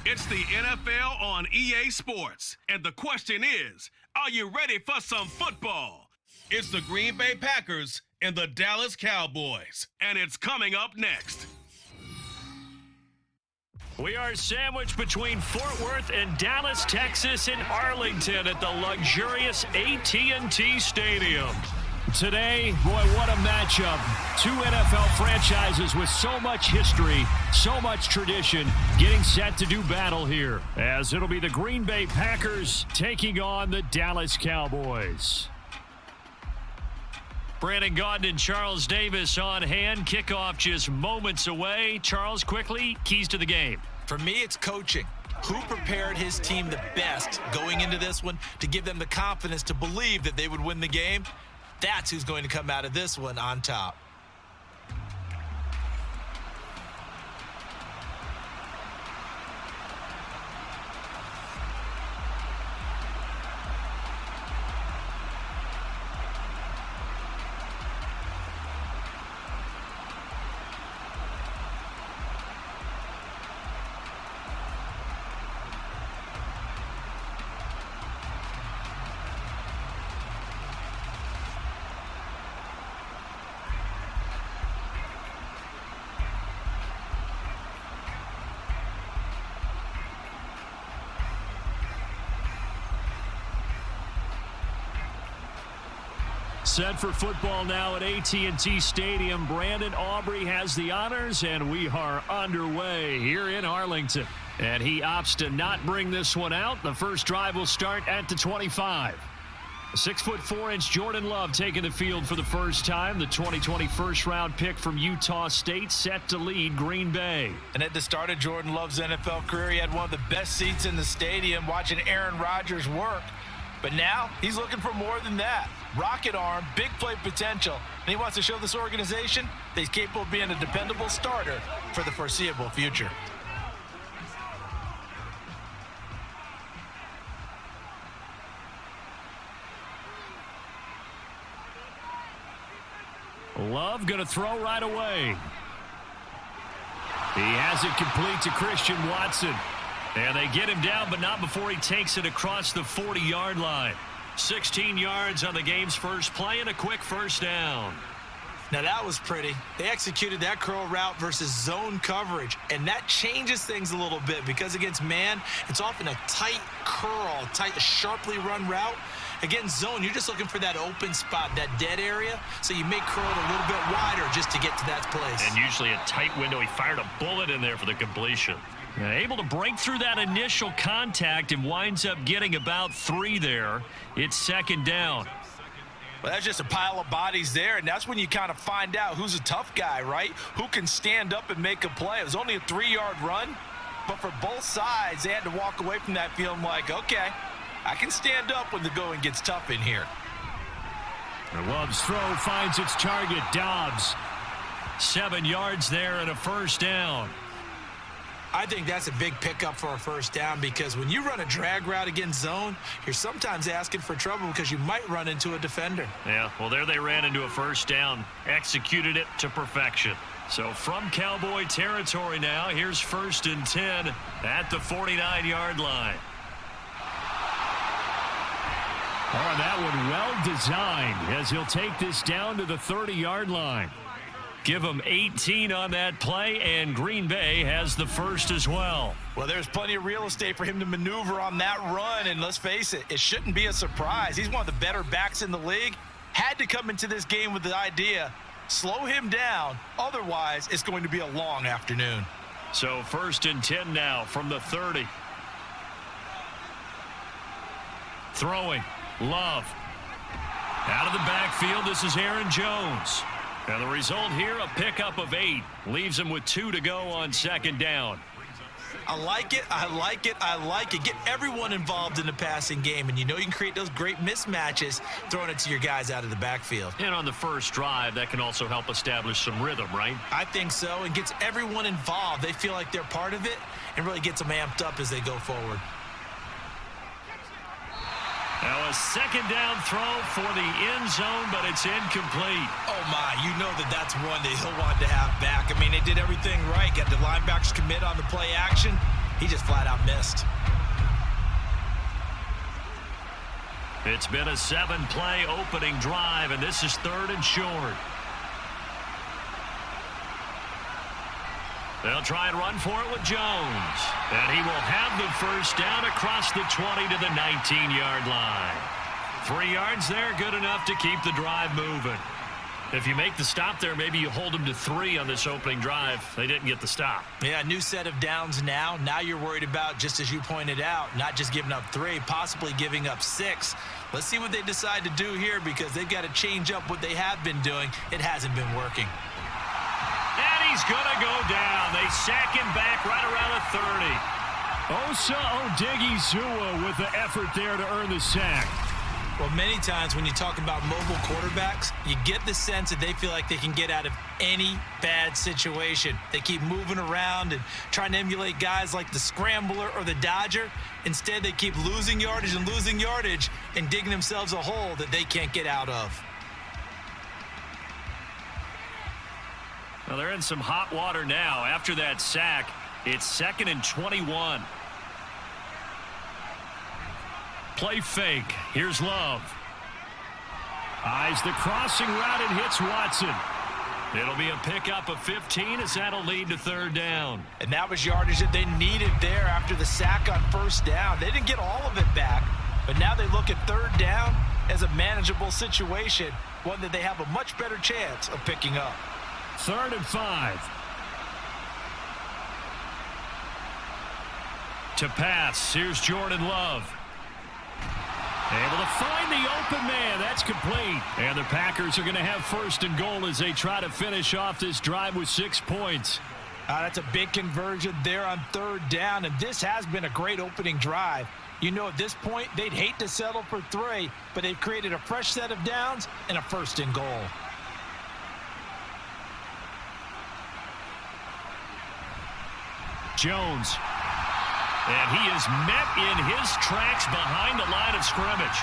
It's the NFL on EA Sports. And the question is, are you ready for some football? It's the Green Bay Packers and the Dallas Cowboys. And it's coming up next. We are sandwiched between Fort Worth and Dallas, Texas, in Arlington at the luxurious AT&T Stadium. Today, boy, what a matchup. Two NFL franchises with so much history, so much tradition, getting set to do battle here, as it'll be the Green Bay Packers taking on the Dallas Cowboys. Brandon Gaudin and Charles Davis on hand. Kickoff just moments away. Charles, quickly, keys to the game. For me, it's coaching. Who prepared his team the best going into this one to give them the confidence to believe that they would win the game? That's who's going to come out of this one on top. Set for football now at AT&T Stadium. Brandon Aubrey has the honors, and we are underway here in Arlington. And he opts to not bring this one out. The first drive will start at the 25. 6'4" Jordan Love taking the field for the first time. The 2020 first-round pick from Utah State set to lead Green Bay. And at the start of Jordan Love's NFL career, he had one of the best seats in the stadium watching Aaron Rodgers work. But now he's looking for more than that. Rocket arm, big play potential, and he wants to show this organization that he's capable of being a dependable starter for the foreseeable future. Love going to throw right away. He has it complete to Christian Watson. And they get him down, but not before he takes it across the 40-yard line. 16 yards on the game's first play and a quick first down. Now that was pretty. They executed that curl route versus zone coverage, and that changes things a little bit because against man, it's often a tight curl, tight, sharply run route. Against zone, you're just looking for that open spot, that dead area, so you may curl it a little bit wider just to get to that place. And usually a tight window. He fired a bullet in there for the completion. Able to break through that initial contact and winds up getting about 3 there. It's second down. Well, that's just a pile of bodies there, and that's when you kind of find out who's a tough guy, right? Who can stand up and make a play. It was only a 3-yard run, but for both sides, they had to walk away from that feeling like, okay, I can stand up when the going gets tough in here. Love's throw finds its target, Dobbs. 7 yards there and a first down. I think that's a big pickup for a first down because when you run a drag route against zone, you're sometimes asking for trouble because you might run into a defender. Yeah, well, there they ran into a first down, executed it to perfection. So from Cowboy territory now, here's 1st and 10 at the 49-yard line. Oh, that one well designed as he'll take this down to the 30-yard line. Give him 18 on that play, and Green Bay has the first as well. Well, there's plenty of real estate for him to maneuver on that run, and let's face it, it shouldn't be a surprise. He's one of the better backs in the league. Had to come into this game with the idea, slow him down, otherwise it's going to be a long afternoon. So 1st and 10 now from the 30. Throwing, Love. Out of the backfield, this is Aaron Jones. And the result here, a pickup of 8. Leaves him with 2 to go on second down. I like it, I like it, I like it. Get everyone involved in the passing game, and you know you can create those great mismatches throwing it to your guys out of the backfield. And on the first drive, that can also help establish some rhythm, right? I think so, and gets everyone involved. They feel like they're part of it and really gets them amped up as they go forward. Now a second down throw for the end zone, but it's incomplete. Oh, my. You know that's one that he'll want to have back. I mean, they did everything right. Got the linebackers commit on the play action. he just flat out missed. It's been a 7-play opening drive, and this is 3rd and short. They'll try and run for it with Jones. And he will have the first down across the 20 to the 19-yard line. 3 yards there, good enough to keep the drive moving. If you make the stop there, maybe you hold them to 3 on this opening drive. They didn't get the stop. Yeah, new set of downs now. Now you're worried about, just as you pointed out, not just giving up 3, possibly giving up 6. Let's see what they decide to do here because they've got to change up what they have been doing. It hasn't been working. And he's going to go down. They sack him back right around the 30. Osa Odighizuwa with the effort there to earn the sack. Well, many times when you talk about mobile quarterbacks, you get the sense that they feel like they can get out of any bad situation. They keep moving around and trying to emulate guys like the Scrambler or the Dodger. Instead, they keep losing yardage and digging themselves a hole that they can't get out of. Well, they're in some hot water now. After that sack, it's 2nd and 21. Play fake. Here's Love. Eyes the crossing route and hits Watson. It'll be a pickup of 15 as that'll lead to 3rd down. And that was yardage that they needed there after the sack on 1st down. They didn't get all of it back, but now they look at 3rd down as a manageable situation, one that they have a much better chance of picking up. 3rd and 5. To pass, here's Jordan Love. Able to find the open man. That's complete. And the Packers are going to have 1st and goal as they try to finish off this drive with 6 points. That's a big conversion there on 3rd down, and this has been a great opening drive. You know, at this point, they'd hate to settle for 3, but they've created a fresh set of downs and a 1st and goal. Jones. And he is met in his tracks behind the line of scrimmage.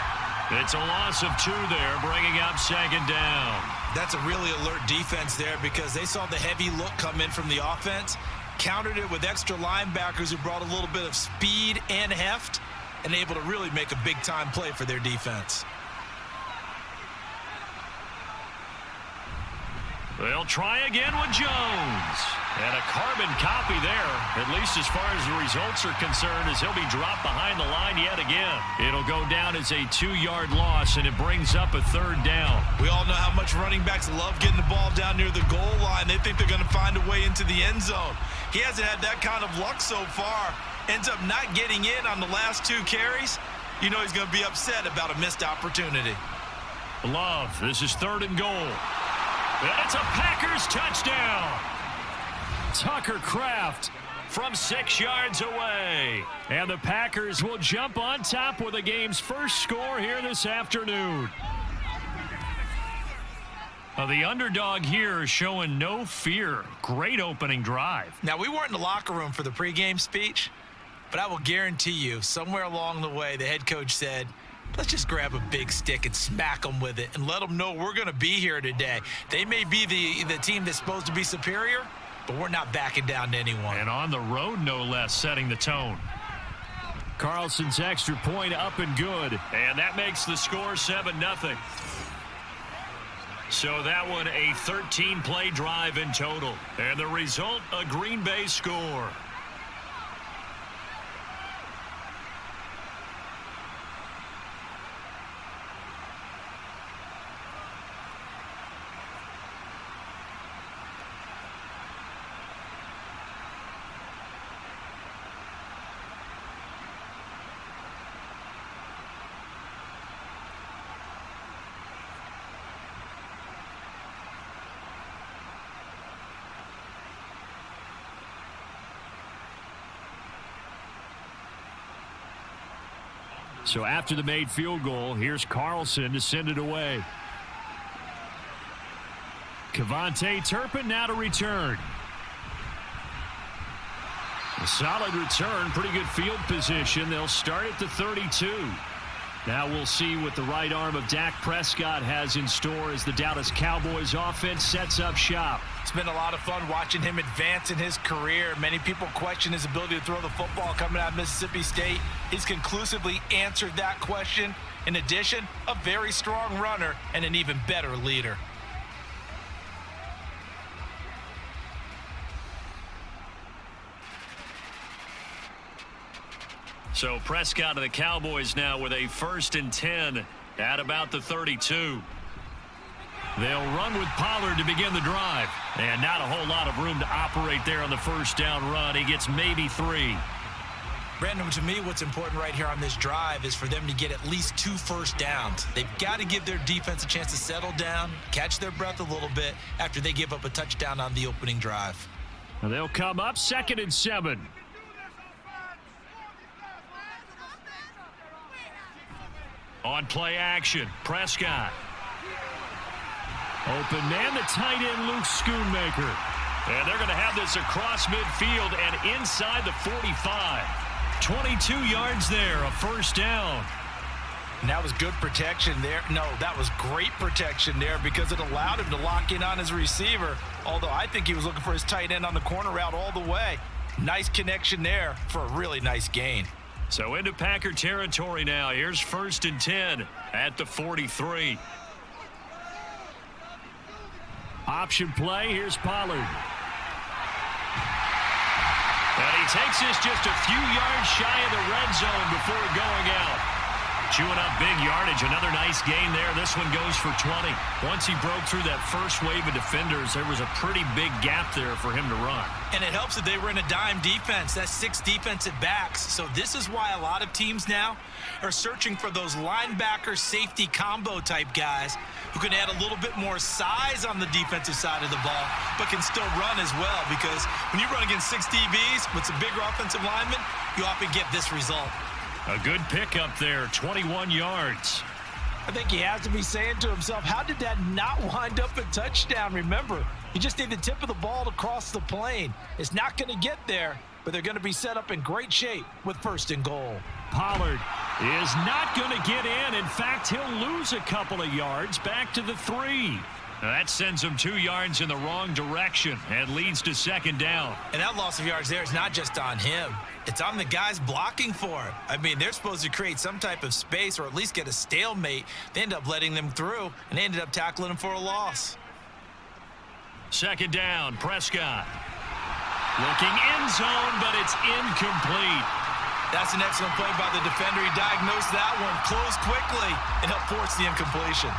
It's a loss of 2 there, bringing up 2nd down. That's a really alert defense there because they saw the heavy look come in from the offense, countered it with extra linebackers who brought a little bit of speed and heft, and able to really make a big-time play for their defense. They'll try again with Jones. And a carbon copy there, at least as far as the results are concerned, as he'll be dropped behind the line yet again. It'll go down as a 2-yard loss, and it brings up a 3rd down. We all know how much running backs love getting the ball down near the goal line. They think they're going to find a way into the end zone. He hasn't had that kind of luck so far. Ends up not getting in on the last 2 carries. You know he's going to be upset about a missed opportunity. Love, this is 3rd and goal. And it's a Packers touchdown. Tucker Kraft from 6 yards away. And the Packers will jump on top with the game's first score here this afternoon. The underdog here is showing no fear. Great opening drive. Now, we weren't in the locker room for the pregame speech, but I will guarantee you somewhere along the way the head coach said, let's just grab a big stick and smack them with it and let them know we're going to be here today. They may be the team that's supposed to be superior, but we're not backing down to anyone. And on the road, no less, setting the tone. Carlson's extra point up and good. And that makes the score 7-0. So that one a 13-play drive in total. And the result, a Green Bay score. So after the made field goal, here's Carlson to send it away. Kevontae Turpin now to return. A solid return, pretty good field position. They'll start at the 32. Now we'll see what the right arm of Dak Prescott has in store as the Dallas Cowboys offense sets up shop. It's been a lot of fun watching him advance in his career. Many people question his ability to throw the football coming out of Mississippi State. He's conclusively answered that question. In addition, a very strong runner and an even better leader. So Prescott of the Cowboys now with a 1st and 10 at about the 32. They'll run with Pollard to begin the drive. And not a whole lot of room to operate there on the first down run. He gets maybe 3. Brandon, to me, what's important right here on this drive is for them to get at least 2 first downs. They've got to give their defense a chance to settle down, catch their breath a little bit after they give up a touchdown on the opening drive. And they'll come up 2nd and 7. On play action, Prescott. Open man, the tight end, Luke Schoonmaker. And they're going to have this across midfield and inside the 45. 22 yards there, a first down. And that was good protection there. No, that was great protection there because it allowed him to lock in on his receiver, although I think he was looking for his tight end on the corner route all the way. Nice connection there for a really nice gain. So into Packer territory now. Here's 1st and 10 at the 43. Option play. Here's Pollard. And he takes this just a few yards shy of the red zone before going out. Chewing up big yardage. Another nice gain there. This one goes for 20. Once he broke through that first wave of defenders, there was a pretty big gap there for him to run. And it helps that they were in a dime defense. That's 6 defensive backs. So this is why a lot of teams now are searching for those linebacker safety combo type guys who can add a little bit more size on the defensive side of the ball, but can still run as well, because when you run against 6 DBs with some bigger offensive linemen, you often get this result. A good pickup there, 21 yards. I think he has to be saying to himself, how did that not wind up a touchdown? Remember, you just need the tip of the ball to cross the plane. It's not going to get there, but they're going to be set up in great shape with 1st and goal. Pollard is not going to get in. In fact, he'll lose a couple of yards back to the 3. Now that sends him 2 yards in the wrong direction and leads to 2nd down. And that loss of yards there is not just on him. It's on the guys blocking for him. I mean, they're supposed to create some type of space or at least get a stalemate. They end up letting them through, and they ended up tackling him for a loss. 2nd down, Prescott. Looking end zone, but it's incomplete. That's an excellent play by the defender. He diagnosed that one, closed quickly, and helped force the incompletion.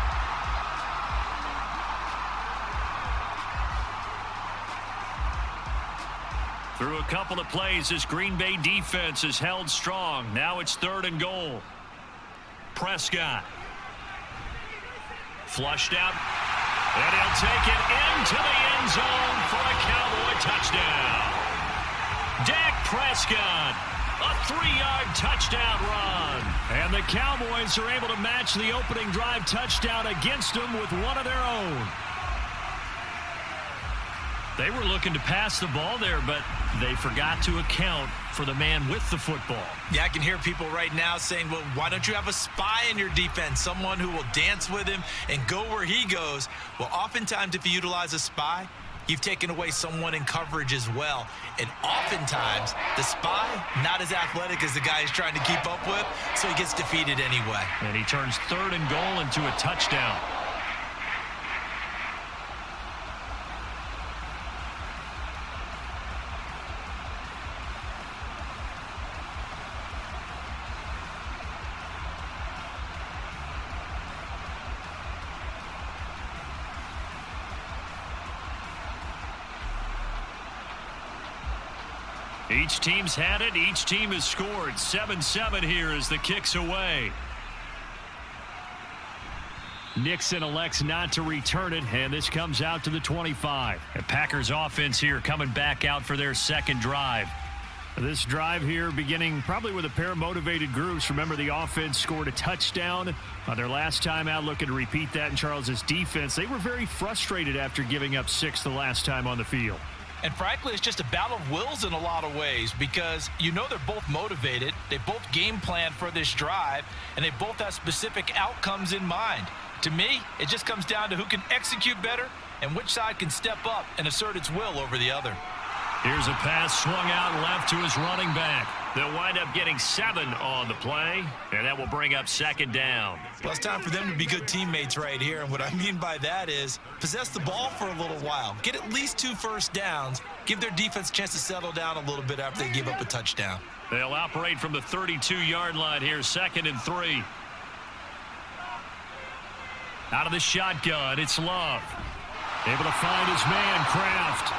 Through a couple of plays, this Green Bay defense is held strong. Now it's 3rd and goal. Prescott. Flushed out. And he'll take it into the end zone for a Cowboy touchdown. Dak Prescott, a 3-yard touchdown run. And the Cowboys are able to match the opening drive touchdown against them with one of their own. They were looking to pass the ball there, but they forgot to account for the man with the football. Yeah, I can hear people right now saying, well, why don't you have a spy in your defense, someone who will dance with him and go where he goes? Well, oftentimes if you utilize a spy, you've taken away someone in coverage as well. And oftentimes, the spy, not as athletic as the guy he's trying to keep up with, so he gets defeated anyway. And he turns 3rd and goal into a touchdown. Each team's had it. Each team has scored. 7-7 here as the kick's away. Nixon elects not to return it, and this comes out to the 25. The Packers offense here coming back out for their 2nd drive. This drive here beginning probably with a pair of motivated groups. Remember, the offense scored a touchdown on their last time out, looking to repeat that in Charles's defense. They were very frustrated after giving up 6 the last time on the field. And frankly, it's just a battle of wills in a lot of ways because you know they're both motivated. They both game plan for this drive, and they both have specific outcomes in mind. To me, it just comes down to who can execute better and which side can step up and assert its will over the other. Here's a pass swung out left to his running back. They'll wind up getting 7 on the play, and that will bring up 2nd down. Well, it's time for them to be good teammates right here, and what I mean by that is possess the ball for a little while, get at least 2 first downs, give their defense a chance to settle down a little bit after they give up a touchdown. They'll operate from the 32-yard line here, 2nd and 3. Out of the shotgun, it's Love. Able to find his man, Kraft.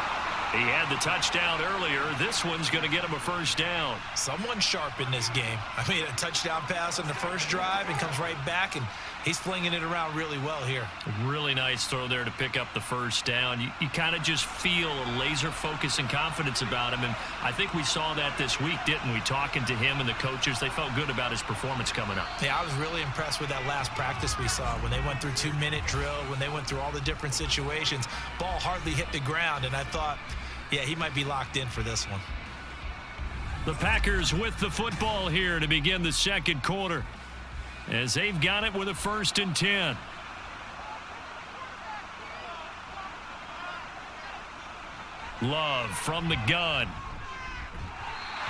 He had the touchdown earlier. This one's going to get him a first down. Someone sharp in this game. I mean, a touchdown pass on the first drive and comes right back, and he's flinging it around really well here. A really nice throw there to pick up the first down. You kind of just feel a laser focus and confidence about him, and I think we saw that this week, didn't we? Talking to him and the coaches, they felt good about his performance coming up. Yeah, I was really impressed with that last practice we saw when they went through 2-minute drill, when they went through all the different situations. Ball hardly hit the ground, and I thought, yeah, he might be locked in for this one. The Packers with the football here to begin the second quarter as they've got it with a 1st and 10. Love from the gun.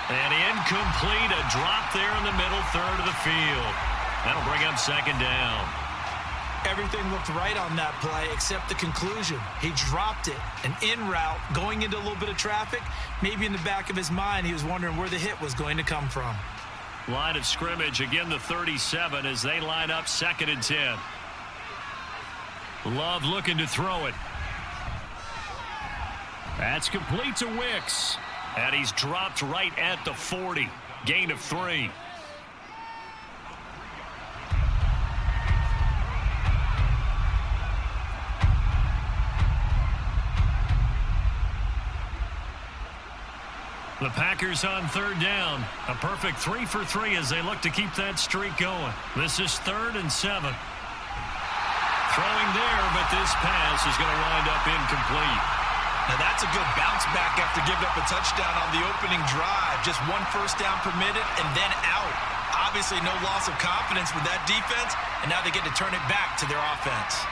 And incomplete, a drop there in the middle third of the field. That'll bring up 2nd down. Everything looked right on that play except the conclusion. He dropped it, an in route, going into a little bit of traffic. Maybe in the back of his mind, he was wondering where the hit was going to come from. Line of scrimmage, again the 37 as they line up 2nd and 10. Love looking to throw it. That's complete to Wicks. And he's dropped right at the 40. Gain of 3. The Packers on 3rd down. A perfect 3 for 3 as they look to keep that streak going. This is 3rd and 7. Throwing there, but this pass is going to wind up incomplete. Now that's a good bounce back after giving up a touchdown on the opening drive. Just 1 first down permitted and then out. Obviously no loss of confidence with that defense, and now they get to turn it back to their offense.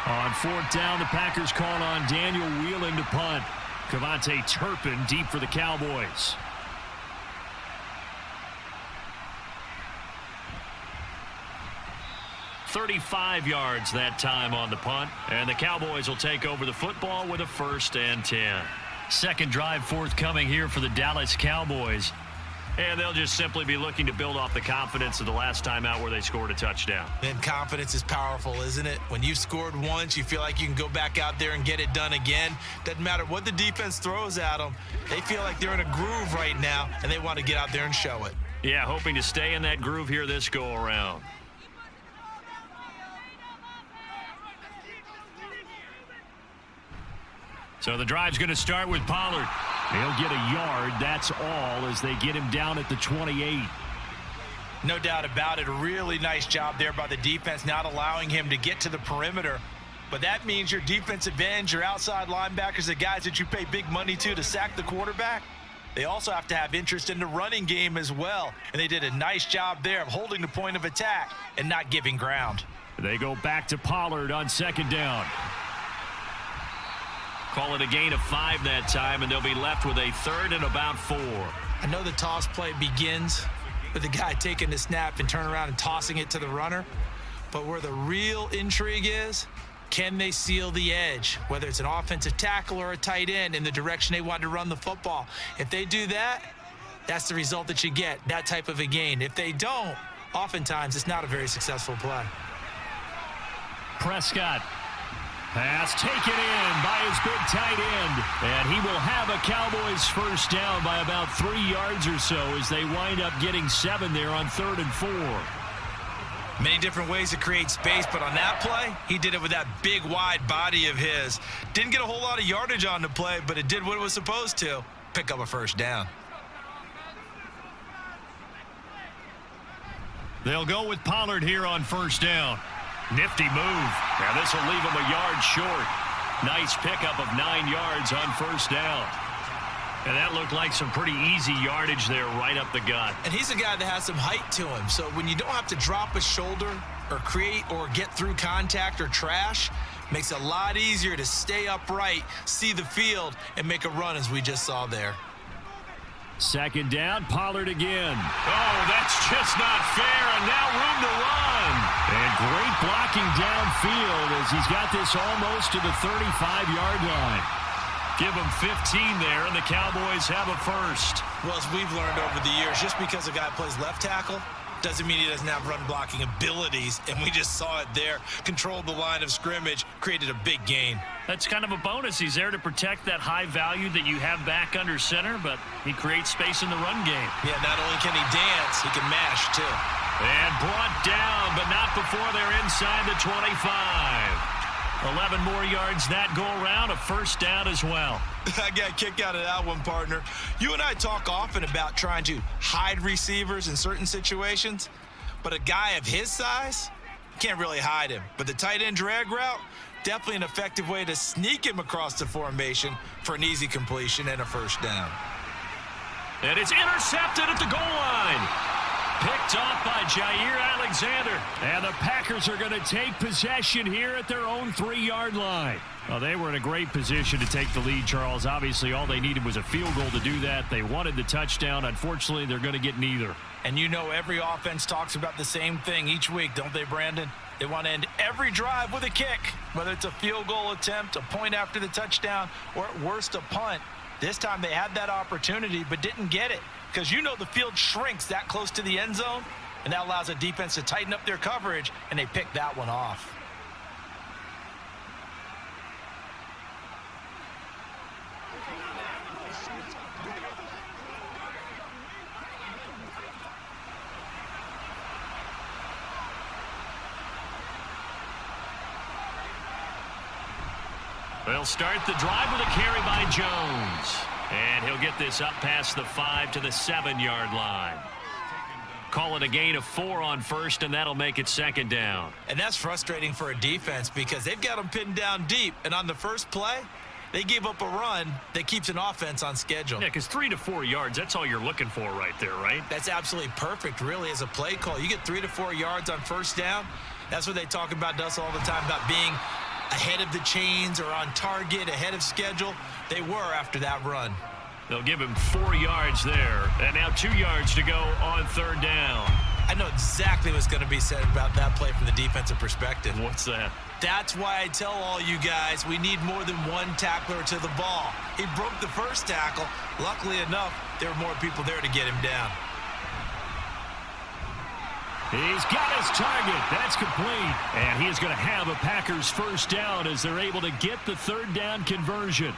On 4th down, the Packers call on Daniel Whelan to punt. Cavante Turpin deep for the Cowboys. $35 yards that time on the punt, and the Cowboys will take over the football with a 1st and 10. Second drive forthcoming here for the Dallas Cowboys. And they'll just simply be looking to build off the confidence of the last time out where they scored a touchdown. And confidence is powerful, isn't it? When you've scored once, you feel like you can go back out there and get it done again. Doesn't matter what the defense throws at them. They feel like they're in a groove right now, and they want to get out there and show it. Yeah, hoping to stay in that groove here this go-around. So the drive's going to start with Pollard. He'll get a yard, that's all, as they get him down at the 28. No doubt about it. A really nice job there by the defense, not allowing him to get to the perimeter. But that means your defensive ends, your outside linebackers, the guys that you pay big money to sack the quarterback, they also have to have interest in the running game as well. And they did a nice job there of holding the point of attack and not giving ground. They go back to Pollard on 2nd down. Call it a gain of 5 that time, and they'll be left with a 3rd and about 4. I know the toss play begins with the guy taking the snap and turning around and tossing it to the runner. But where the real intrigue is, can they seal the edge, whether it's an offensive tackle or a tight end, in the direction they want to run the football? If they do that, that's the result that you get, that type of a gain. If they don't, oftentimes it's not a very successful play. Prescott. Pass taken in by his big tight end. And he will have a Cowboys first down by about 3 yards or so as they wind up getting 7 there on 3rd and 4. Many different ways to create space, but on that play, he did it with that big, wide body of his. Didn't get a whole lot of yardage on the play, but it did what it was supposed to, pick up a first down. They'll go with Pollard here on 1st down. Nifty move. Now this will leave him a yard short. Nice pickup of 9 yards on 1st down. And that looked like some pretty easy yardage there right up the gut. And he's a guy that has some height to him. So when you don't have to drop a shoulder or create or get through contact or trash, makes it a lot easier to stay upright, see the field, and make a run as we just saw there. Second down, Pollard again. Oh, that's just not fair, and now room to run. And great blocking downfield as he's got this almost to the 35-yard line. Give him 15 there, and the Cowboys have a first. Well, as we've learned over the years, just because a guy plays left tackle doesn't mean he doesn't have run blocking abilities, and we just saw it there. Controlled the line of scrimmage, created a big gain. That's kind of a bonus. He's there to protect that high value that you have back under center, but he creates space in the run game. Yeah, not only can he dance, he can mash, too. And brought down, but not before they're inside the 25. 11 more yards that go around, a first down as well. I got a kick out of that one, partner. You and I talk often about trying to hide receivers in certain situations, but a guy of his size, you can't really hide him. But the tight end drag route, definitely an effective way to sneak him across the formation for an easy completion and a first down. And it's intercepted at the goal line. Picked off by Jair Alexander. And the Packers are going to take possession here at their own 3-yard line. Well, they were in a great position to take the lead, Charles. Obviously, all they needed was a field goal to do that. They wanted the touchdown. Unfortunately, they're going to get neither. And you know every offense talks about the same thing each week, don't they, Brandon? They want to end every drive with a kick, whether it's a field goal attempt, a point after the touchdown, or at worst a punt. This time they had that opportunity but didn't get it. Because you know the field shrinks that close to the end zone, and that allows a defense to tighten up their coverage, and they pick that one off. They'll start the drive with a carry by Jones. And he'll get this up past the 5 to the 7-yard line. Call it a gain of 4 on first, and that'll make it second down. And that's frustrating for a defense because they've got them pinned down deep. And on the first play, they gave up a run that keeps an offense on schedule. Yeah, because 3 to 4 yards, that's all you're looking for right there, right? That's absolutely perfect, really, as a play call. You get 3 to 4 yards on first down. That's what they talk about us all the time, about being ahead of the chains or on target, ahead of schedule. They were after that run. They'll give him 4 yards there. And now 2 yards to go on third down. I know exactly what's going to be said about that play from the defensive perspective. What's that? That's why I tell all you guys we need more than one tackler to the ball. He broke the first tackle. Luckily enough, there were more people there to get him down. He's got his target. That's complete. And he is going to have a Packers first down as they're able to get the third down conversion.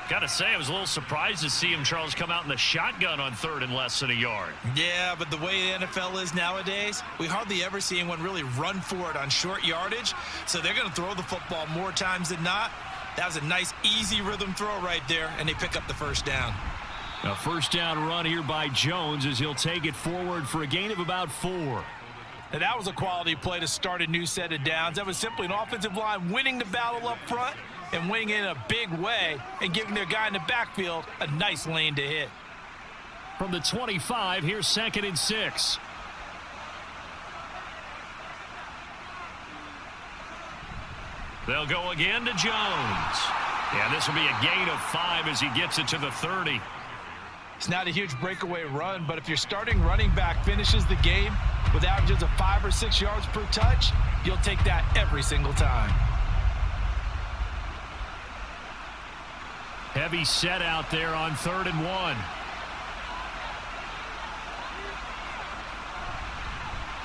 Got to say, I was a little surprised to see him, Charles, come out in the shotgun on third and less than a yard. Yeah, but the way the NFL is nowadays, we hardly ever see anyone really run for it on short yardage. So they're going to throw the football more times than not. That was a nice, easy rhythm throw right there, and they pick up the first down. A first down run here by Jones as he'll take it forward for a gain of about 4. And that was a quality play to start a new set of downs. That was simply an offensive line winning the battle up front and winning in a big way and giving their guy in the backfield a nice lane to hit. From the 25, here's 2nd and 6. They'll go again to Jones. Yeah, this will be a gain of 5 as he gets it to the 30. It's not a huge breakaway run, but if your starting running back finishes the game with averages of 5 or 6 yards per touch, you'll take that every single time. Heavy set out there on 3rd and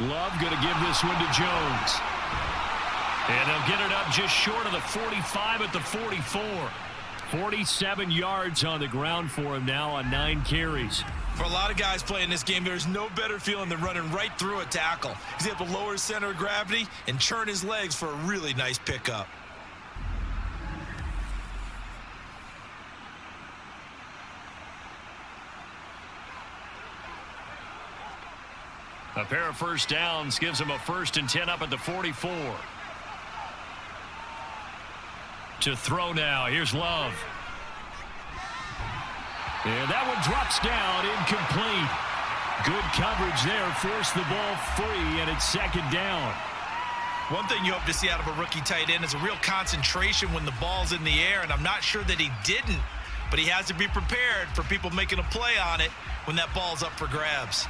1. Love going to give this one to Jones. And they'll get it up just short of the 45 at the 44. 47 yards on the ground for him now on 9 carries. For a lot of guys playing this game, there's no better feeling than running right through a tackle. He's able to lower his center of gravity and churn his legs for a really nice pickup. A pair of first downs gives him a 1st and 10 up at the 44. To throw now. Here's Love. And that one drops down, incomplete. Good coverage there, forced the ball free, and it's second down. One thing you hope to see out of a rookie tight end is a real concentration when the ball's in the air, and I'm not sure that he didn't, but he has to be prepared for people making a play on it when that ball's up for grabs.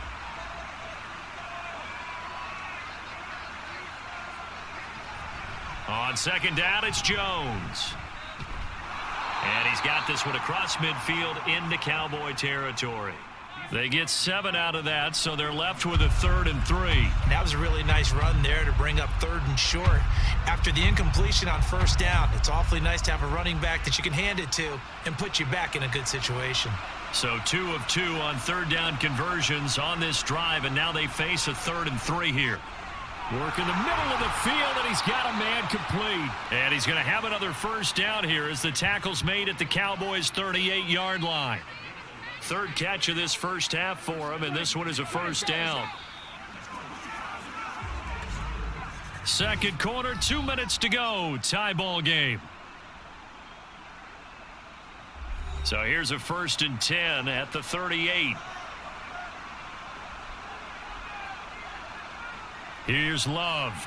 On second down, it's Jones. And he's got this one across midfield into Cowboy territory. They get 7 out of that, so they're left with a 3rd and 3. That was a really nice run there to bring up 3rd and short. After the incompletion on first down, it's awfully nice to have a running back that you can hand it to and put you back in a good situation. So 2 of 2 on 3rd down conversions on this drive, and now they face a 3rd and 3 here. Work in the middle of the field, and he's got a man complete. And he's going to have another first down here as the tackle's made at the Cowboys' 38-yard line. 3rd catch of this first half for him, and this one is a first down. Second quarter, 2 minutes to go. Tie ball game. So here's a 1st and 10 at the 38. Here's Love.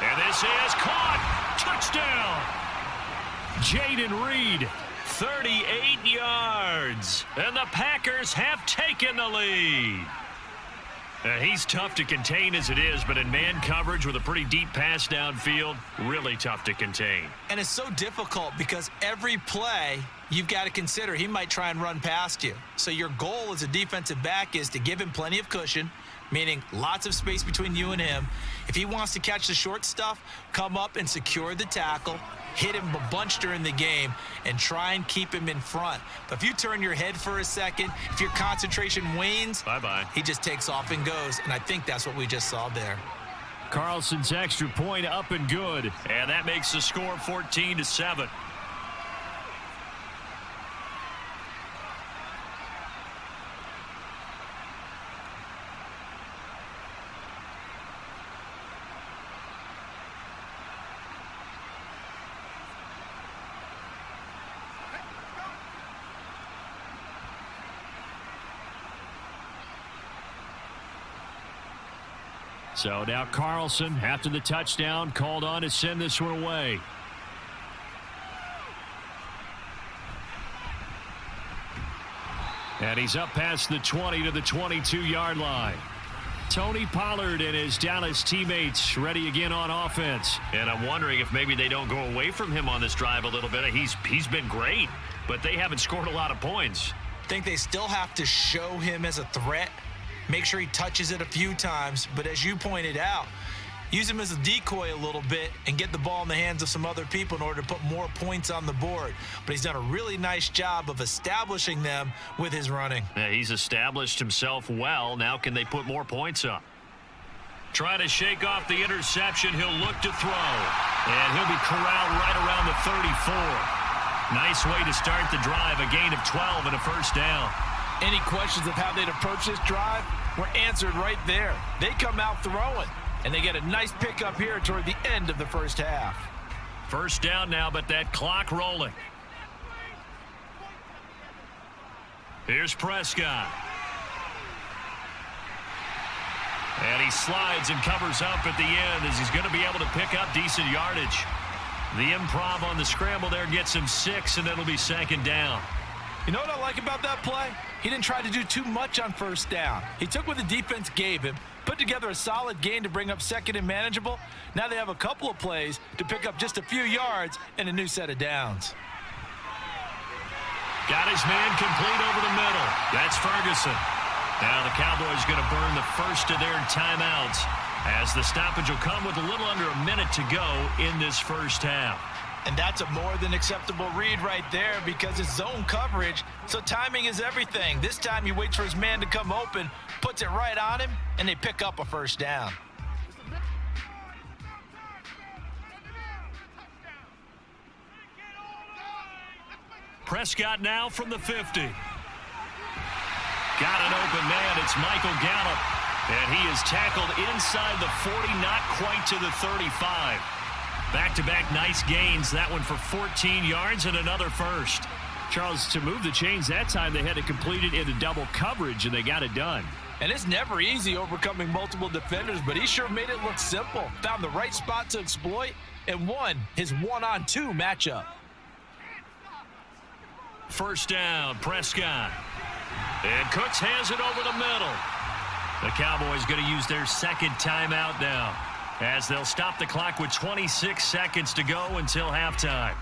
And this is caught. Touchdown. Jaden Reed, 38 yards. And the Packers have taken the lead. He's tough to contain as it is, but in man coverage with a pretty deep pass downfield, really tough to contain. And it's so difficult because every play you've got to consider he might try and run past you. So your goal as a defensive back is to give him plenty of cushion, meaning lots of space between you and him. If he wants to catch the short stuff, come up and secure the tackle, hit him a bunch during the game, and try and keep him in front. But if you turn your head for a second, if your concentration wanes, bye-bye. He just takes off and goes, and I think that's what we just saw there. Carlson's extra point up and good. And that makes the score 14-7. So now Carlson, after the touchdown, called on to send this one away. And he's up past the 20 to the 22-yard line. Tony Pollard and his Dallas teammates ready again on offense. And I'm wondering if maybe they don't go away from him on this drive a little bit. He's been great, but they haven't scored a lot of points. I think they still have to show him as a threat. Make sure he touches it a few times, but as you pointed out, use him as a decoy a little bit and get the ball in the hands of some other people in order to put more points on the board. But he's done a really nice job of establishing them with his running. Yeah, he's established himself well. Now can they put more points up? Trying to shake off the interception. He'll look to throw. And he'll be corralled right around the 34. Nice way to start the drive. A gain of 12 and a first down. Any questions of how they'd approach this drive were answered right there. They come out throwing, and they get a nice pickup here toward the end of the first half. First down now, but that clock rolling. Here's Prescott. And he slides and covers up at the end as he's going to be able to pick up decent yardage. The improv on the scramble there gets him 6, and it'll be second down. You know what I like about that play? He didn't try to do too much on first down. He took what the defense gave him, put together a solid gain to bring up second and manageable. Now they have a couple of plays to pick up just a few yards and a new set of downs. Got his man complete over the middle. That's Ferguson. Now the Cowboys going to burn the first of their timeouts as the stoppage will come with a little under a minute to go in this first half. And that's a more than acceptable read right there because it's zone coverage, so timing is everything. This time he waits for his man to come open, puts it right on him, and they pick up a first down. Prescott now from the 50. Got an open man. It's Michael Gallup. And he is tackled inside the 40, not quite to the 35. Back-to-back nice gains. That one for 14 yards and another first. Charles, to move the chains that time, they had to complete it into double coverage, and they got it done. And it's never easy overcoming multiple defenders, but he sure made it look simple. Found the right spot to exploit and won his one-on-two matchup. First down, Prescott. And Cooks has it over the middle. The Cowboys going to use their second timeout now, as they'll stop the clock with 26 seconds to go until halftime.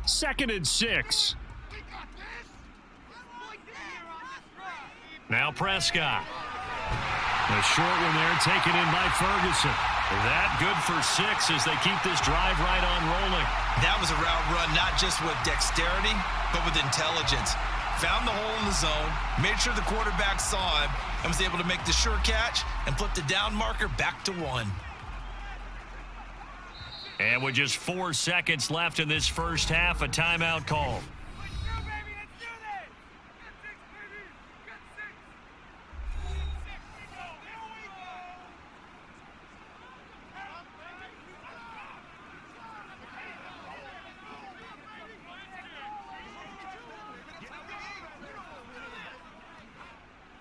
Second and 6. Now Prescott. A short one there taken in by Ferguson. That good for 6 as they keep this drive right on rolling. That was a route run not just with dexterity, but with intelligence. Found the hole in the zone, made sure the quarterback saw him, and was able to make the sure catch and flip the down marker back to 1. And with just 4 seconds left in this first half, a timeout call.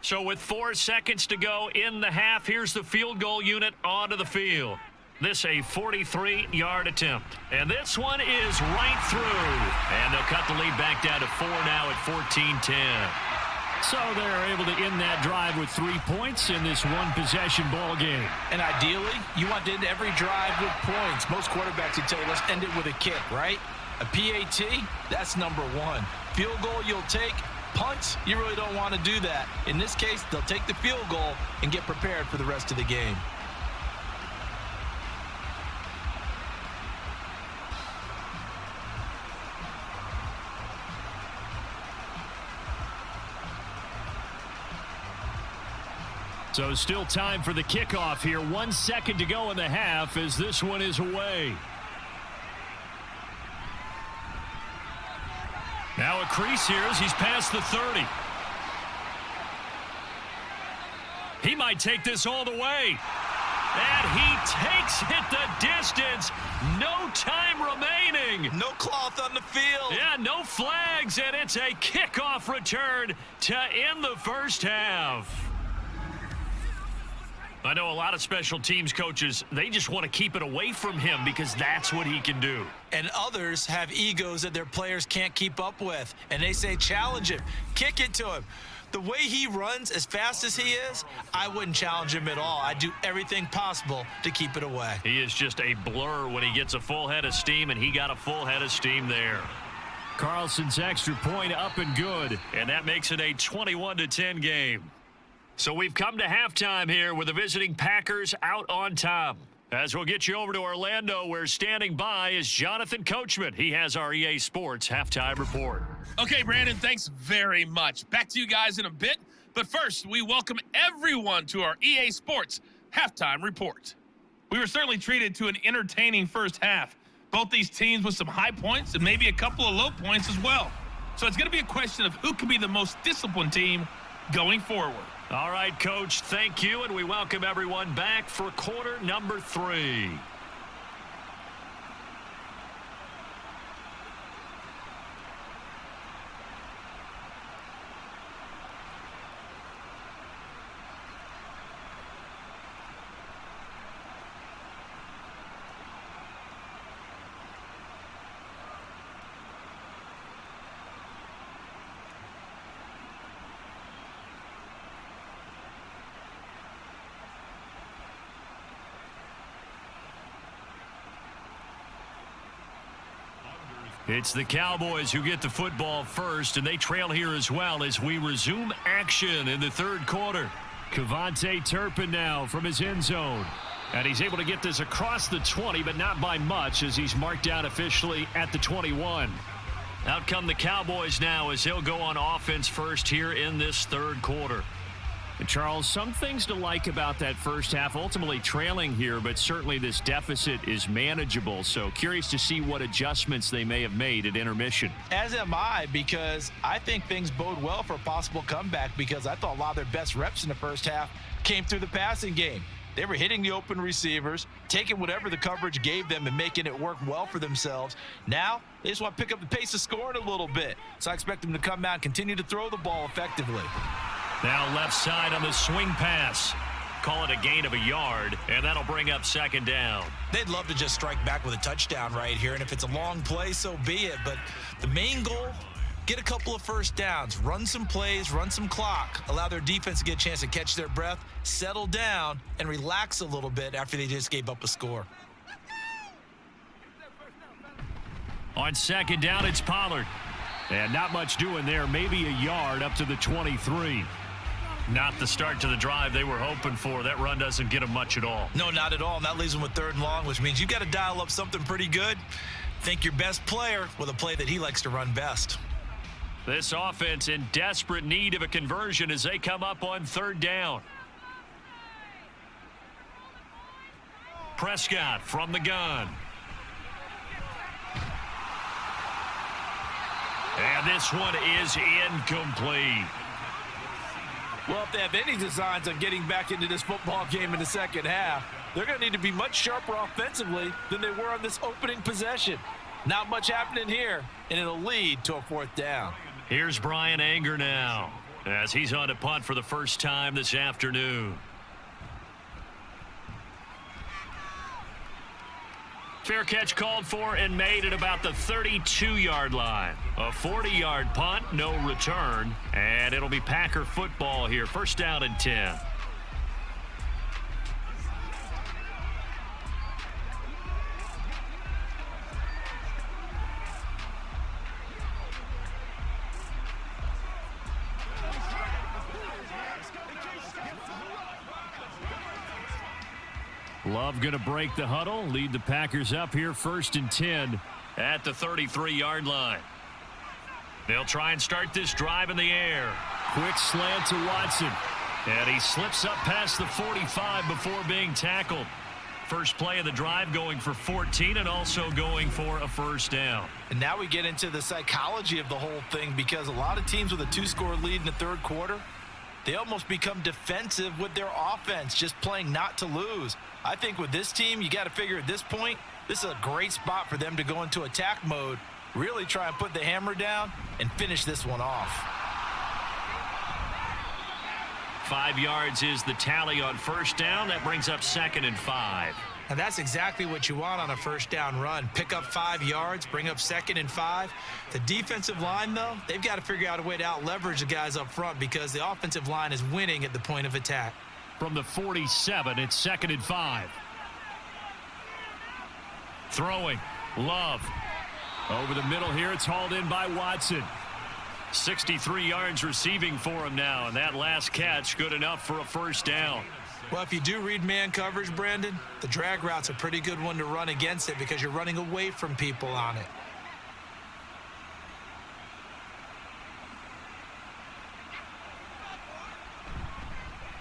So with 4 seconds to go in the half, here's the field goal unit onto the field. This a 43-yard attempt. And this one is right through. And they'll cut the lead back down to 4 now at 14-10. So they're able to end that drive with 3 points in this one-possession ball game. And ideally, you want to end every drive with points. Most quarterbacks would tell you, let's end it with a kick, right? A PAT, that's number 1. Field goal you'll take. Punts, you really don't want to do that. In this case, they'll take the field goal and get prepared for the rest of the game. So still time for the kickoff here. 1 second to go in the half as this one is away. Now a crease here as he's past the 30. He might take this all the way. And he takes it the distance. No time remaining. No cloth on the field. Yeah, no flags, and it's a kickoff return to end the first half. I know a lot of special teams coaches, they just want to keep it away from him because that's what he can do. And others have egos that their players can't keep up with. And they say, challenge him, kick it to him. The way he runs as fast as he is, I wouldn't challenge him at all. I'd do everything possible to keep it away. He is just a blur when he gets a full head of steam, and he got a full head of steam there. Carlson's extra point up and good. And that makes it a 21-10 game. So we've come to halftime here with the visiting Packers out on top. As we'll get you over to Orlando, where standing by is Jonathan Coachman. He has our EA Sports halftime report. Okay, Brandon, thanks very much. Back to you guys in a bit. But first, we welcome everyone to our EA Sports halftime report. We were certainly treated to an entertaining first half. Both these teams with some high points and maybe a couple of low points as well. So it's going to be a question of who can be the most disciplined team going forward. All right, Coach, thank you, and we welcome everyone back for quarter number 3. It's the Cowboys who get the football first, and they trail here as well as we resume action in the third quarter. Kevontae Turpin now from his end zone. And he's able to get this across the 20, but not by much as he's marked down officially at the 21. Out come the Cowboys now as they'll go on offense first here in this third quarter. And Charles, some things to like about that first half. Ultimately trailing here, but certainly this deficit is manageable. So curious to see what adjustments they may have made at intermission. As am I, because I think things bode well for a possible comeback, because I thought a lot of their best reps in the first half came through the passing game. They were hitting the open receivers, taking whatever the coverage gave them and making it work well for themselves. Now, they just want to pick up the pace of scoring a little bit. So I expect them to come out and continue to throw the ball effectively. Now left side on the swing pass. Call it a gain of a yard, and that'll bring up second down. They'd love to just strike back with a touchdown right here, and if it's a long play, so be it. But the main goal, get a couple of first downs, run some plays, run some clock, allow their defense to get a chance to catch their breath, settle down, and relax a little bit after they just gave up a score. On second down, it's Pollard. And not much doing there, maybe a yard up to the 23. Not the start to the drive they were hoping for. That run doesn't get them much at all. No, not at all, and that leaves them with 3rd and long, which means you got to dial up something pretty good. Think your best player with a play that he likes to run best. This offense in desperate need of a conversion as they come up on 3rd down. Prescott from the gun. And this one is incomplete. Well, if they have any designs on getting back into this football game in the second half, they're going to need to be much sharper offensively than they were on this opening possession. Not much happening here, and it'll lead to a 4th down. Here's Brian Anger now as he's on to punt for the first time this afternoon. Fair catch called for and made at about the 32-yard line. A 40-yard punt, no return, and it'll be Packer football here. 1st down and 10. Love going to break the huddle, lead the Packers up here 1st and 10 at the 33-yard line. They'll try and start this drive in the air. Quick slant to Watson. And he slips up past the 45 before being tackled. First play of the drive going for 14 and also going for a 1st down. And now we get into the psychology of the whole thing, because a lot of teams with a 2-score lead in the 3rd quarter, they almost become defensive with their offense, just playing not to lose. I think with this team, you got to figure at this point, this is a great spot for them to go into attack mode, really try and put the hammer down and finish this one off. 5 yards is the tally on 1st down. That brings up 2nd and 5. And that's exactly what you want on a 1st down run. Pick up 5 yards, bring up 2nd and 5. The defensive line, though, they've got to figure out a way to out-leverage the guys up front, because the offensive line is winning at the point of attack. From the 47, it's 2nd and 5. Throwing, Love. Over the middle here, it's hauled in by Watson. 63 yards receiving for him now, and that last catch good enough for a 1st down. Well, if you do read man coverage, Brandon, the drag route's a pretty good one to run against it, because you're running away from people on it.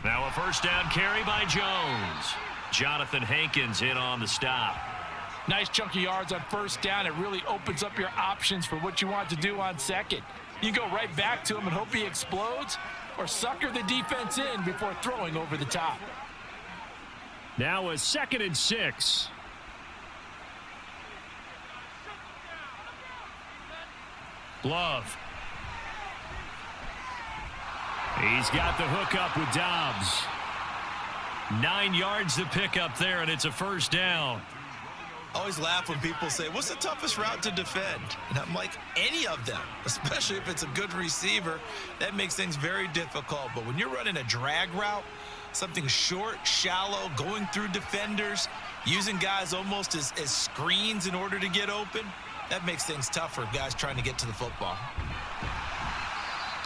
Now a 1st down carry by Jones. Jonathan Hankins in on the stop. Nice chunky yards on 1st down. It really opens up your options for what you want to do on 2nd. You go right back to him and hope he explodes, or sucker the defense in before throwing over the top. Now a 2nd and 6. Love. He's got the hook up with Dobbs. 9 yards to pick up there, and it's a 1st down. I always laugh when people say, what's the toughest route to defend? And I'm like, any of them, especially if it's a good receiver. That makes things very difficult. But when you're running a drag route, something short, shallow, going through defenders, using guys almost as screens in order to get open, that makes things tougher, guys trying to get to the football.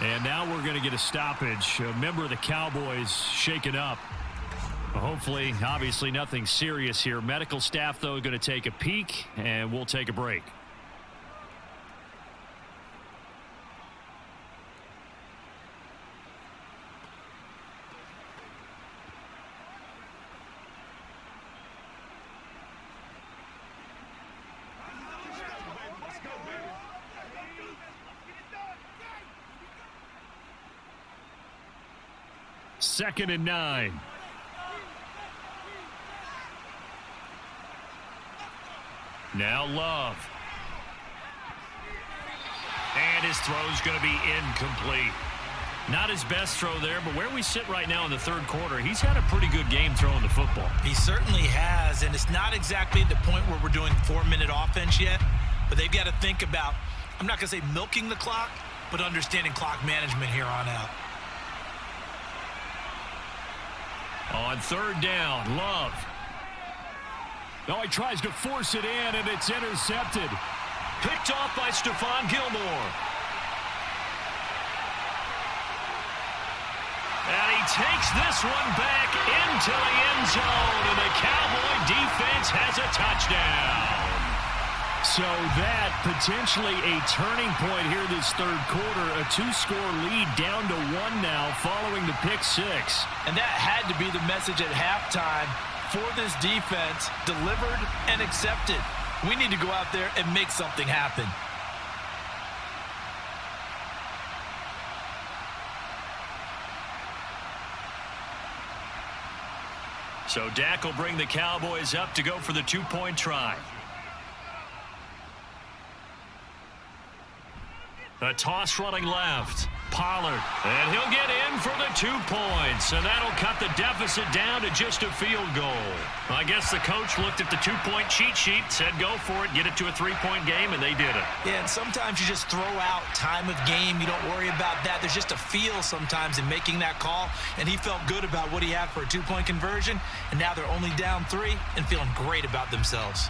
And now we're going to get a stoppage. A member of the Cowboys shaken up. Hopefully, obviously nothing serious here. Medical staff, though, going to take a peek, and we'll take a break. 2nd and 9. Now Love. And his throw's going to be incomplete. Not his best throw there, but where we sit right now in the third quarter, he's had a pretty good game throwing the football. He certainly has, and it's not exactly at the point where we're doing 4-minute offense yet, but they've got to think about, I'm not going to say milking the clock, but understanding clock management here on out. On 3rd down, Love. No, he tries to force it in, and it's intercepted. Picked off by Stephon Gilmore. And he takes this one back into the end zone, and the Cowboy defense has a touchdown. So that potentially a turning point here this third quarter. A 2-score lead down to 1 now following the pick 6. And that had to be the message at halftime for this defense, delivered and accepted. We need to go out there and make something happen. So Dak will bring the Cowboys up to go for the 2-point try. A toss running left. Pollard. And he'll get in for the 2 points. And that'll cut the deficit down to just a field goal. I guess the coach looked at the 2-point cheat sheet, said go for it, get it to a 3-point game, and they did it. Yeah, and sometimes you just throw out time of game. You don't worry about that. There's just a feel sometimes in making that call. And he felt good about what he had for a 2-point conversion. And now they're only down 3 and feeling great about themselves.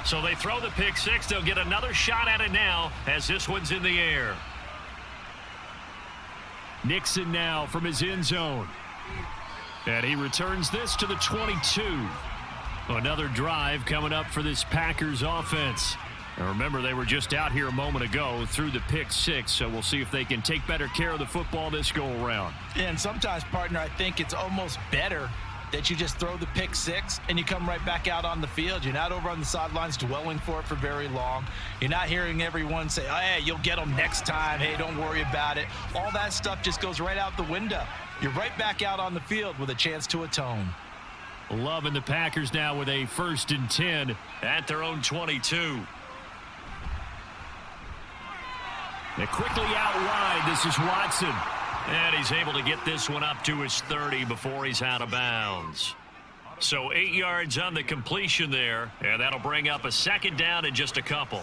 So they throw the pick 6. They'll get another shot at it now as this one's in the air. Nixon now from his end zone. And he returns this to the 22. Another drive coming up for this Packers offense. And remember, they were just out here a moment ago through the pick 6, so we'll see if they can take better care of the football this go-around. And sometimes, partner, I think it's almost better that you just throw the pick 6 and you come right back out on the field. You're not over on the sidelines dwelling for it for very long. You're not hearing everyone say, oh, hey, you'll get them next time. Hey, don't worry about it. All that stuff just goes right out the window. You're right back out on the field with a chance to atone. Loving the Packers now with a 1st and 10 at their own 22. They're quickly out wide. This is Watson. And he's able to get this one up to his 30 before he's out of bounds. So 8 yards on the completion there, and that'll bring up a 2nd down in just a couple.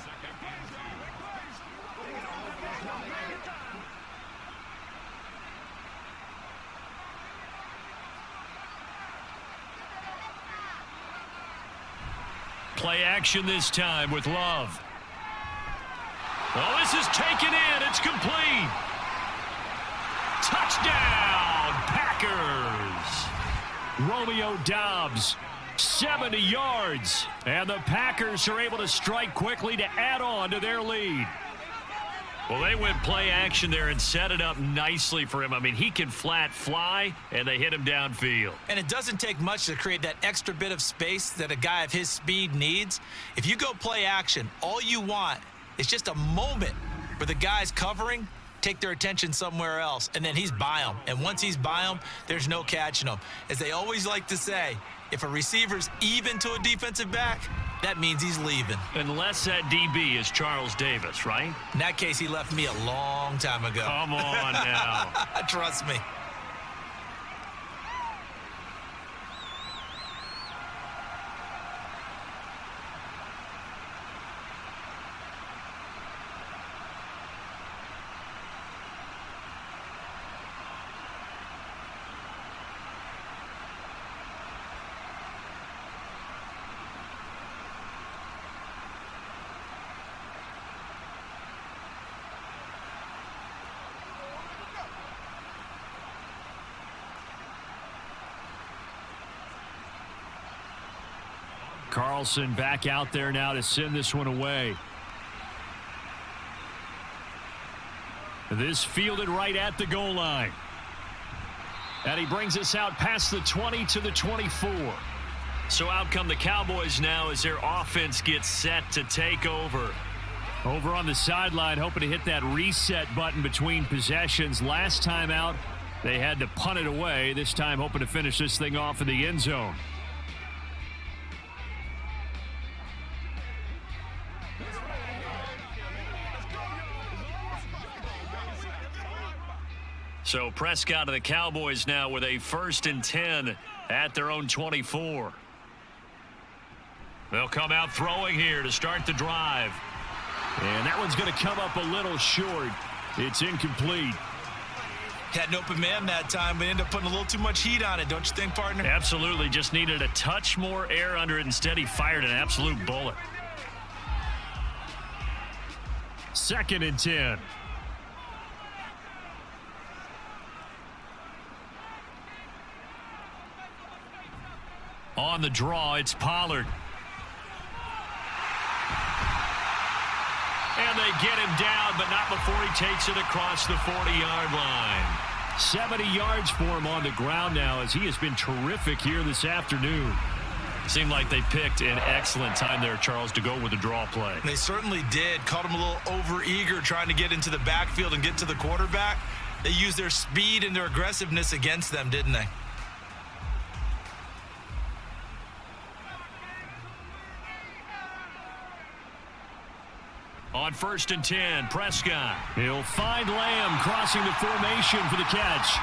Play action this time with Love. Oh, this is taken in. It's complete. Touchdown, Packers. Romeo Doubs, 70 yards. And the Packers are able to strike quickly to add on to their lead. Well, they went play action there and set it up nicely for him. I mean, he can flat fly, and they hit him downfield. And it doesn't take much to create that extra bit of space that a guy of his speed needs. If you go play action, all you want is just a moment where the guy's covering, take their attention somewhere else, and then he's by them. And once he's by them, there's no catching them. As they always like to say, if a receiver's even to a defensive back, that means he's leaving. Unless that DB is Charles Davis, right? In that case, he left me a long time ago. Come on now. Trust me. Carlson back out there now to send this one away. This fielded right at the goal line. And he brings us out past the 20 to the 24. So out come the Cowboys now as their offense gets set to take over. Over on the sideline, hoping to hit that reset button between possessions. Last time out, they had to punt it away. This time hoping to finish this thing off in the end zone. So Prescott of the Cowboys now with a 1st and 10 at their own 24. They'll come out throwing here to start the drive. And that one's going to come up a little short. It's incomplete. Had an open man that time, but ended up putting a little too much heat on it, don't you think, partner? Absolutely. Just needed a touch more air under it. Instead, he fired an absolute bullet. 2nd and 10. On the draw, it's Pollard. And they get him down, but not before he takes it across the 40-yard line. 70 yards for him on the ground now as he has been terrific here this afternoon. Seemed like they picked an excellent time there, Charles, to go with the draw play. They certainly did. Caught him a little over-eager trying to get into the backfield and get to the quarterback. They used their speed and their aggressiveness against them, didn't they? On 1st and 10, Prescott. He'll find Lamb crossing the formation for the catch.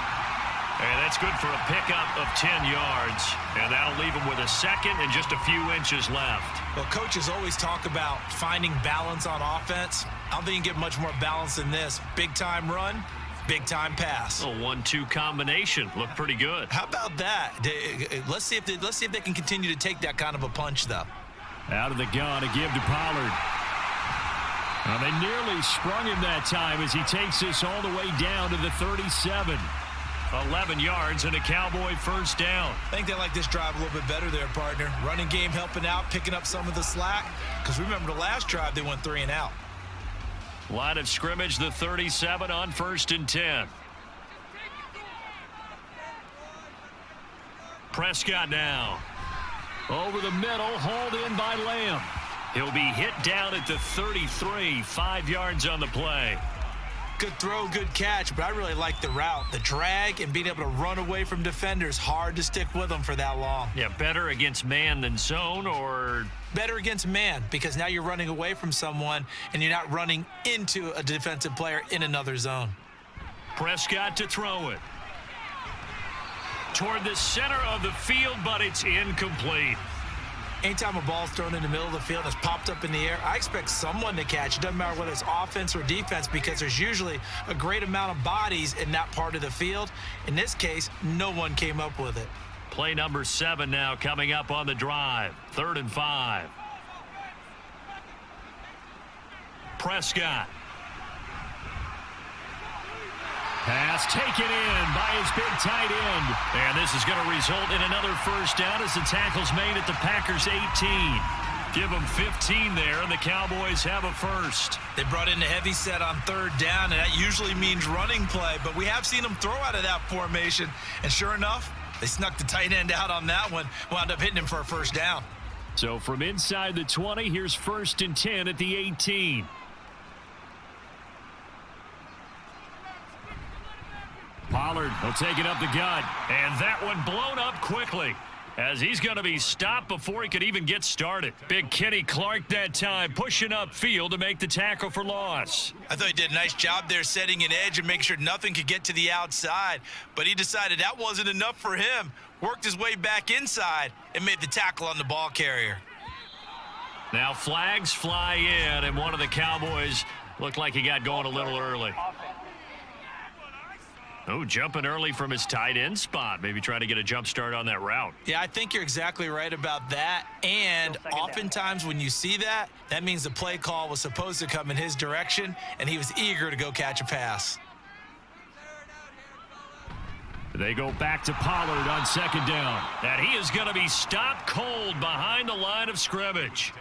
And that's good for a pickup of 10 yards. And that'll leave him with a 2nd and just a few inches left. Well, coaches always talk about finding balance on offense. I don't think you can get much more balance than this. Big-time run, big-time pass. A 1-2 combination. Looked pretty good. How about that? Let's see if they can continue to take that kind of a punch, though. Out of the gun to give to Pollard. Well, they nearly sprung him that time as he takes this all the way down to the 37. 11 yards and a Cowboy 1st down. I think they like this drive a little bit better there, partner. Running game helping out, picking up some of the slack. Because remember the last drive, they went 3 and out. Line of scrimmage, the 37 on 1st and 10. Prescott now. Over the middle, hauled in by Lamb. He'll be hit down at the 33, 5 yards on the play. Good throw, good catch, but I really like the route. The drag and being able to run away from defenders, hard to stick with them for that long. Yeah, better against man than zone, or? Better against man, because now you're running away from someone and you're not running into a defensive player in another zone. Prescott to throw it. Toward the center of the field, but it's incomplete. Anytime a ball's thrown in the middle of the field and it's popped up in the air, I expect someone to catch. It doesn't matter whether it's offense or defense because there's usually a great amount of bodies in that part of the field. In this case, no one came up with it. Play number 7 now coming up on the drive. 3rd and 5. Prescott. Pass taken in by his big tight end. And this is going to result in another 1st down as the tackle's made at the Packers' 18. Give them 15 there, and the Cowboys have a 1st. They brought in the heavy set on 3rd down, and that usually means running play. But we have seen them throw out of that formation. And sure enough, they snuck the tight end out on that one. Wound up hitting him for a 1st down. So from inside the 20, here's 1st and 10 at the 18. Pollard will take it up the gut. And that one blown up quickly as he's going to be stopped before he could even get started. Big Kenny Clark that time pushing upfield to make the tackle for loss. I thought he did a nice job there setting an edge and making sure nothing could get to the outside. But he decided that wasn't enough for him. Worked his way back inside and made the tackle on the ball carrier. Now flags fly in, and one of the Cowboys looked like he got going a little early. Oh, jumping early from his tight end spot. Maybe trying to get a jump start on that route. Yeah, I think you're exactly right about that. And oftentimes when you see that, that means the play call was supposed to come in his direction, and he was eager to go catch a pass. They go back to Pollard on second down. And he is going to be stopped cold behind the line of scrimmage.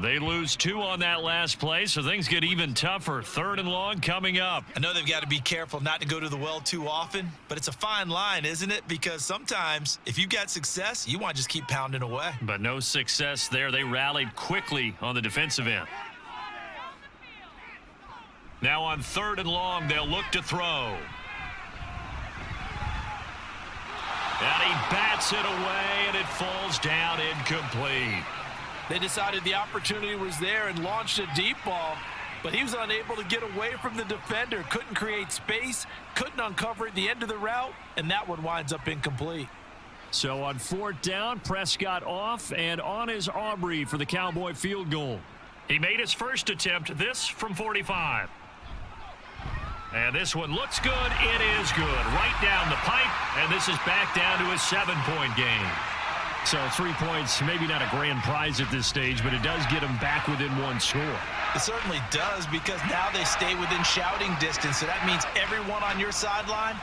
They lose 2 on that last play, so things get even tougher. 3rd and long coming up. I know they've got to be careful not to go to the well too often, but it's a fine line, isn't it? Because sometimes if you've got success, you want to just keep pounding away. But no success there. They rallied quickly on the defensive end. Now on 3rd and long, they'll look to throw. And he bats it away, and it falls down incomplete. They decided the opportunity was there and launched a deep ball, but he was unable to get away from the defender, couldn't create space, couldn't uncover at the end of the route, and that one winds up incomplete. So on 4th down, Prescott off, and on is Aubrey for the Cowboy field goal. He made his first attempt, this from 45. And this one looks good. It is good. Right down the pipe, and this is back down to a 7-point game. So 3 points, maybe not a grand prize at this stage, but it does get them back within 1 score. It certainly does, because now they stay within shouting distance, so that means everyone on your sideline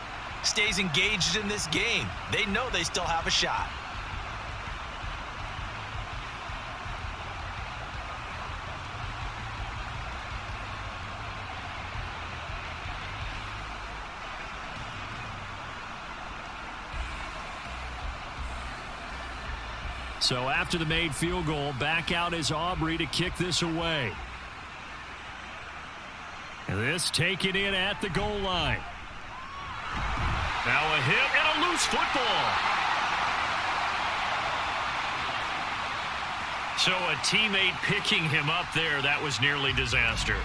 stays engaged in this game. They know they still have a shot. So after the made field goal, back out is Aubrey to kick this away. And this taken in at the goal line. Now a hit and a loose football. So a teammate picking him up there, that was nearly disaster.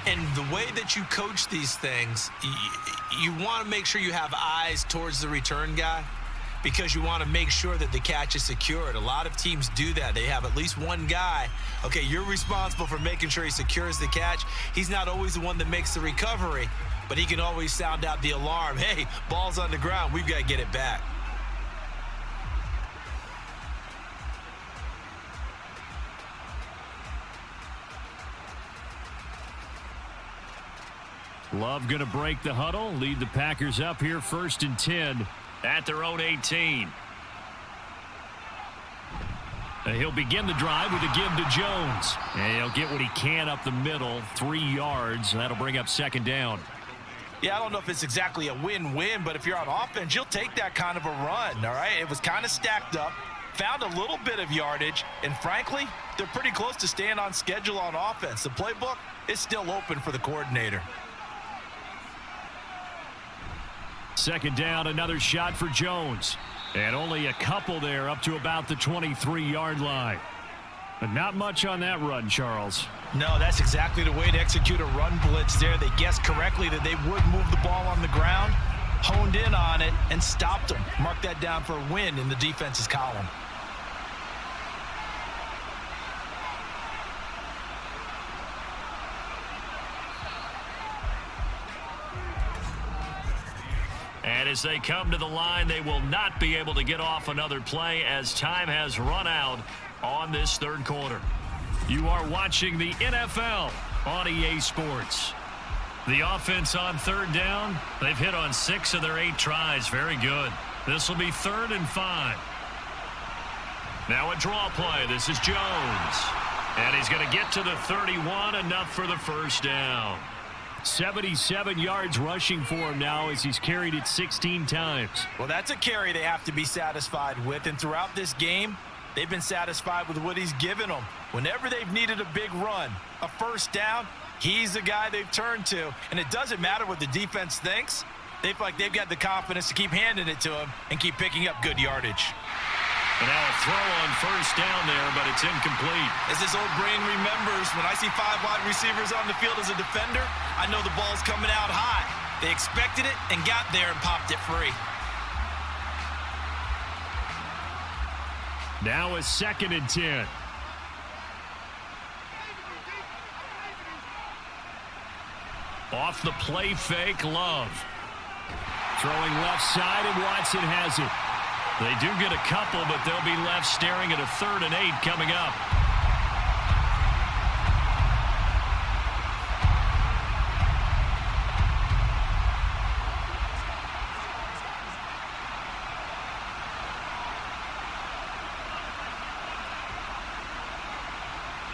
And the way that you coach these things, you want to make sure you have eyes towards the return guy, because you want to make sure that the catch is secured. A lot of teams do that. They have at least one guy. Okay, you're responsible for making sure he secures the catch. He's not always the one that makes the recovery, but he can always sound out the alarm. Hey, ball's on the ground. We've got to get it back. Love going to break the huddle, lead the Packers up here 1st and 10. At their own 18. He'll begin the drive with a give to Jones. And he'll get what he can up the middle, 3 yards. That'll bring up 2nd down. Yeah, I don't know if it's exactly a win-win, but if you're on offense, you'll take that kind of a run, all right? It was kind of stacked up, found a little bit of yardage, and frankly, they're pretty close to staying on schedule on offense. The playbook is still open for the coordinator. 2nd down, another shot for Jones. And only a couple there up to about the 23-yard line. But not much on that run, Charles. No, that's exactly the way to execute a run blitz there. They guessed correctly that they would move the ball on the ground, honed in on it, and stopped them. Mark that down for a win in the defense's column. And as they come to the line, they will not be able to get off another play as time has run out on this 3rd quarter. You are watching the NFL on EA Sports. The offense on 3rd down, they've hit on 6 of their 8 tries. Very good. This will be 3rd and 5. Now a draw play. This is Jones. And he's going to get to the 31, enough for the 1st down. 77 yards rushing for him now as he's carried it 16 times. Well, that's a carry they have to be satisfied with, and throughout this game, they've been satisfied with what he's given them. Whenever they've needed a big run, a 1st down, he's the guy they've turned to, and it doesn't matter what the defense thinks. They feel like they've got the confidence to keep handing it to him and keep picking up good yardage. And now a throw on 1st down there, but it's incomplete. As this old brain remembers, when I see 5 wide receivers on the field as a defender, I know the ball's coming out high. They expected it and got there and popped it free. Now a 2nd and 10. Off the play fake, Love. Throwing left side, and Watson has it. They do get a couple, but they'll be left staring at a 3rd and 8 coming up.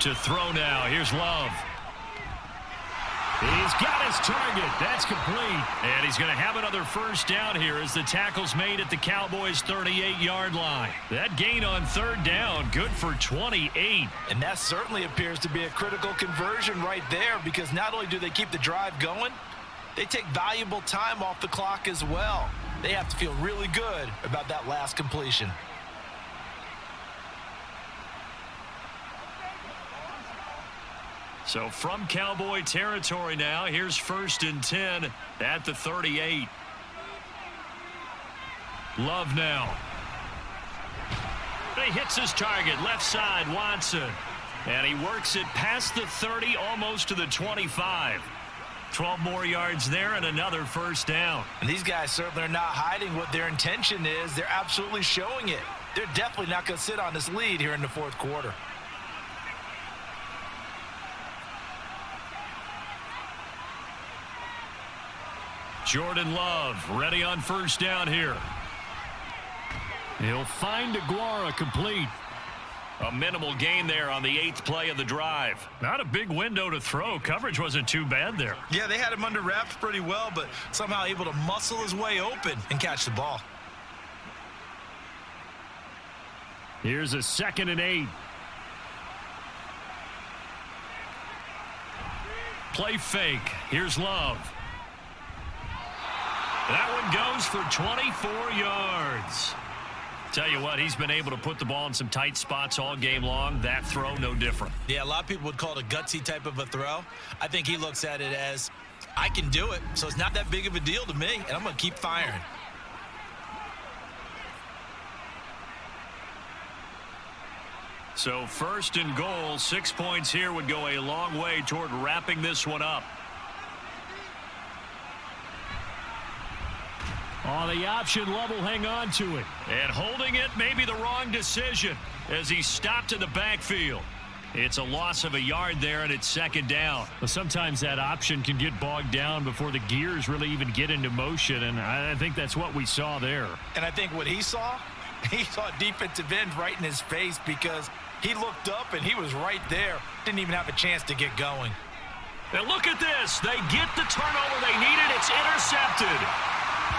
To throw now. Here's Love. He's got his target. That's complete. And he's going to have another first down here as the tackle's made at the Cowboys' 38-yard line. That gain on third down, good for 28. And that certainly appears to be a critical conversion right there, because not only do they keep the drive going, they take valuable time off the clock as well. They have to feel really good about that last completion. So from Cowboy territory now, here's 1st and 10 at the 38. Love now. He hits his target, left side, Watson. And he works it past the 30, almost to the 25. 12 more yards there and another first down. And these guys certainly are not hiding what their intention is. They're absolutely showing it. They're definitely not going to sit on this lead here in the fourth quarter. Jordan Love ready on first down here. He'll find Aguara complete. A minimal gain there on the 8th play of the drive. Not a big window to throw. Coverage wasn't too bad there. Yeah, they had him under wraps pretty well, but somehow able to muscle his way open and catch the ball. Here's a 2nd and 8. Play fake. Here's Love. That one goes for 24 yards. Tell you what, he's been able to put the ball in some tight spots all game long. That throw, no different. Yeah, a lot of people would call it a gutsy type of a throw. I think he looks at it as, I can do it, so it's not that big of a deal to me, and I'm going to keep firing. So 1st and goal, 6 points here would go a long way toward wrapping this one up. On the option, Love will hang on to it. And holding it may be the wrong decision as he stopped in the backfield. It's a loss of a yard there, and it's 2nd down. But sometimes that option can get bogged down before the gears really even get into motion, and I think that's what we saw there. And I think what he saw a defensive end right in his face, because he looked up and he was right there. Didn't even have a chance to get going. And look at this. They get the turnover they needed. It's intercepted.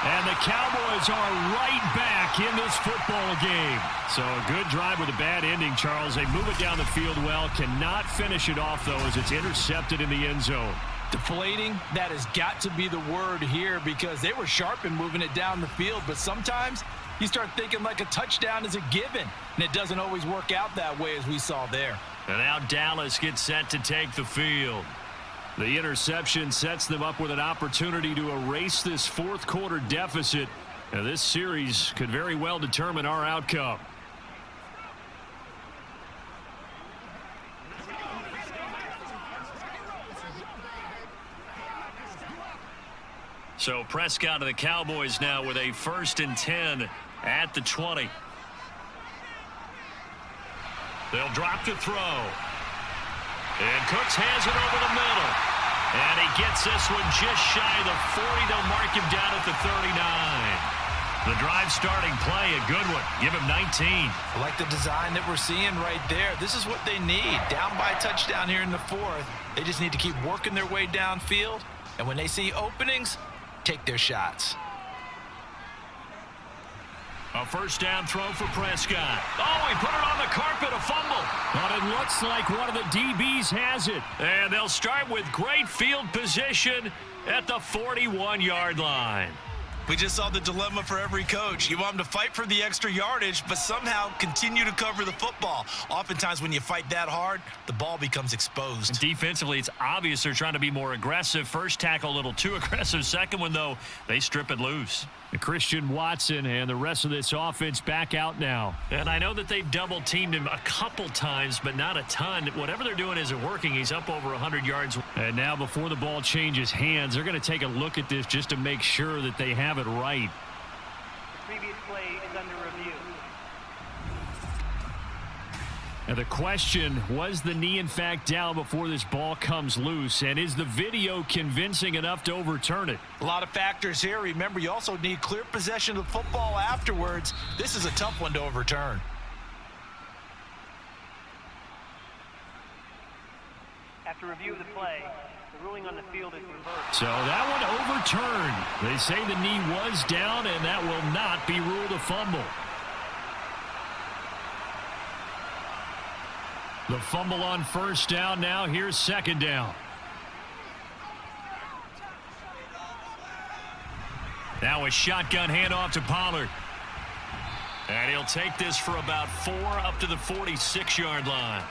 And the Cowboys are right back in this football game. So a good drive with a bad ending, Charles. They move it down the field well. Cannot finish it off, though, as it's intercepted in the end zone. Deflating, that has got to be the word here, because they were sharp in moving it down the field. But sometimes you start thinking like a touchdown is a given, and it doesn't always work out that way, as we saw there. And now Dallas gets set to take the field. The interception sets them up with an opportunity to erase this fourth quarter deficit. Now, this series could very well determine our outcome. So Prescott of the Cowboys now with a 1st and 10 at the 20. They'll drop to throw. And Cooks has it over the middle. And he gets this one just shy of the 40. They'll mark him down at the 39. The drive starting play, a good one. Give him 19. I like the design that we're seeing right there. This is what they need. Down by a touchdown here in the 4th. They just need to keep working their way downfield. And when they see openings, take their shots. A first down throw for Prescott. Oh, he put it on the carpet, a fumble. But it looks like one of the DBs has it. And they'll start with great field position at the 41-yard line. We just saw the dilemma for every coach. You want them to fight for the extra yardage, but somehow continue to cover the football. Oftentimes when you fight that hard, the ball becomes exposed. And defensively, it's obvious they're trying to be more aggressive. First tackle a little too aggressive. Second one, though, they strip it loose. Christian Watson and the rest of this offense back out now. And I know that they've double-teamed him a couple times, but not a ton. Whatever they're doing isn't working. He's up over 100 yards. And now before the ball changes hands, they're going to take a look at this just to make sure that they have it right. Previous play is under review. And the question, was the knee in fact down before this ball comes loose? And is the video convincing enough to overturn it? A lot of factors here. Remember, you also need clear possession of the football afterwards. This is a tough one to overturn. After review of the play, the ruling on the field is reversed. So that one overturned. They say the knee was down, and that will not be ruled a fumble. The fumble on first down now. Here's second down. Now a shotgun handoff to Pollard. And he'll take this for about 4 up to the 46-yard line.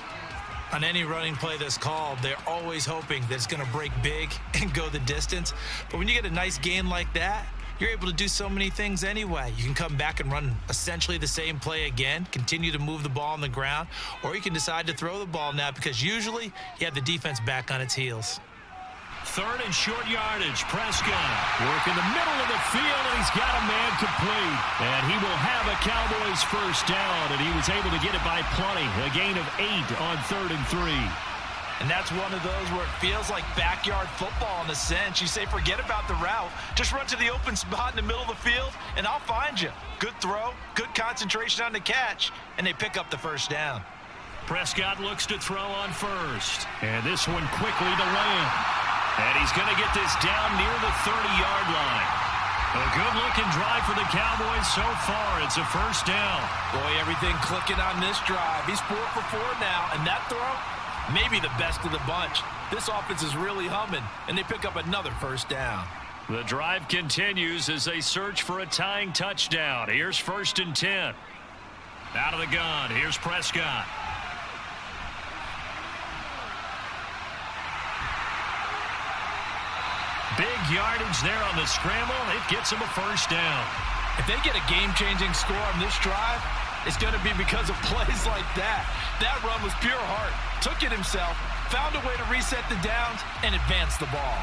On any running play that's called, they're always hoping that it's going to break big and go the distance. But when you get a nice gain like that, you're able to do so many things anyway. You can come back and run essentially the same play again, continue to move the ball on the ground, or you can decide to throw the ball now because usually you have the defense back on its heels. Third and short yardage. Prescott working the middle of the field, and he's got a man complete. And he will have a Cowboys first down, and he was able to get it by plenty. A gain of 8 on 3rd and 3. And that's one of those where it feels like backyard football in a sense. You say, forget about the route. Just run to the open spot in the middle of the field, and I'll find you. Good throw, good concentration on the catch, and they pick up the first down. Prescott looks to throw on first. And this one quickly to Lamb. And he's going to get this down near the 30-yard line. A good-looking drive for the Cowboys so far. It's a first down. Boy, everything clicking on this drive. He's 4 for 4 now, and that throw, maybe the best of the bunch. This offense is really humming, and they pick up another first down. The drive continues as they search for a tying touchdown. Here's 1st and 10. Out of the gun, here's Prescott. Big yardage there on the scramble. It gets him a first down. If they get a game-changing score on this drive, it's going to be because of plays like that. That run was pure heart. Took it himself, found a way to reset the downs, and advance the ball.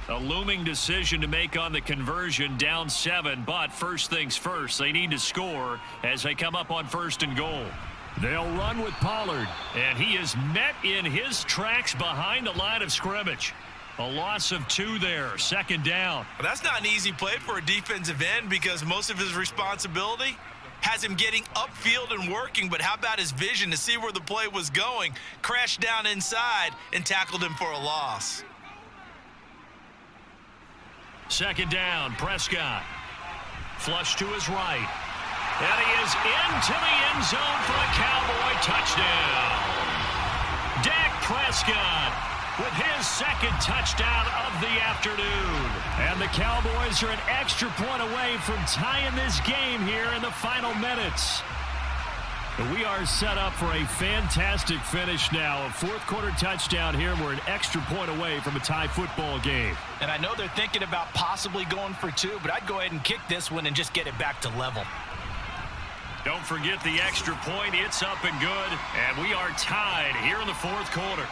A looming decision to make on the conversion, down 7, but first things first, they need to score as they come up on 1st and goal. They'll run with Pollard, and he is met in his tracks behind the line of scrimmage. A loss of 2 there, 2nd down. Well, that's not an easy play for a defensive end because most of his responsibility has him getting upfield and working, but how about his vision to see where the play was going, crashed down inside, and tackled him for a loss. 2nd down, Prescott. Flush to his right. And he is into the end zone for a Cowboy touchdown. Dak Prescott with his 2nd touchdown of the afternoon. And the Cowboys are an extra point away from tying this game here in the final minutes. We are set up for a fantastic finish now. A 4th quarter touchdown here. We're an extra point away from a tie football game. And I know they're thinking about possibly going for 2, but I'd go ahead and kick this one and just get it back to level. Don't forget the extra point. It's up and good. And we are tied here in the 4th quarter.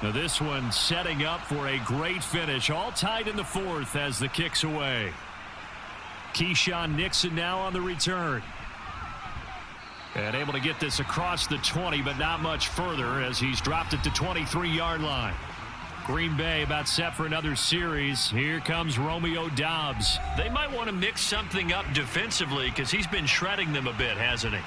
Now this one setting up for a great finish. All tied in the 4th as the kick's away. Keyshawn Nixon now on the return. And able to get this across the 20, but not much further as he's dropped it to 23-yard line. Green Bay about set for another series. Here comes Romeo Doubs. They might want to mix something up defensively because he's been shredding them a bit, hasn't he?